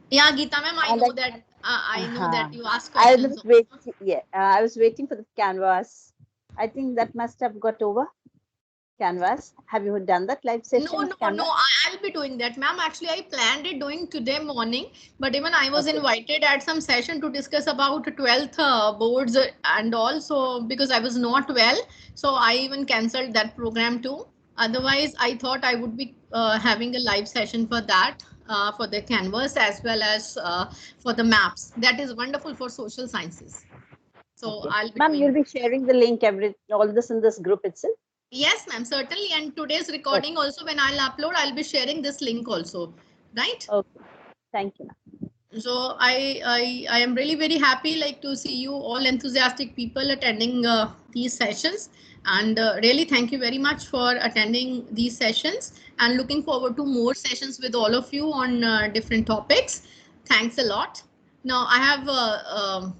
Yeah, Geeta ma'am, I know that. I know that you asked questions. I was waiting for the Canvas. I think that must have got over. Canvas. Have you done that live session? No, I'll be doing that, ma'am. Actually, I planned it doing today morning, but even I was invited at some session to discuss about 12th boards and all. So because I was not well, so I even cancelled that program too. Otherwise, I thought I would be having a live session for that, for the Canvas as well as for the maps. That is wonderful for social sciences. So I'll be. Ma'am, you'll be sharing the link, all this in this group itself. Yes, ma'am, certainly. And today's recording also, when I'll upload, I'll be sharing this link also, right? Okay. Thank you, ma'am. So I am really very happy like to see you all enthusiastic people attending these sessions, and really thank you very much for attending these sessions and looking forward to more sessions with all of you on different topics. Thanks a lot. Now I have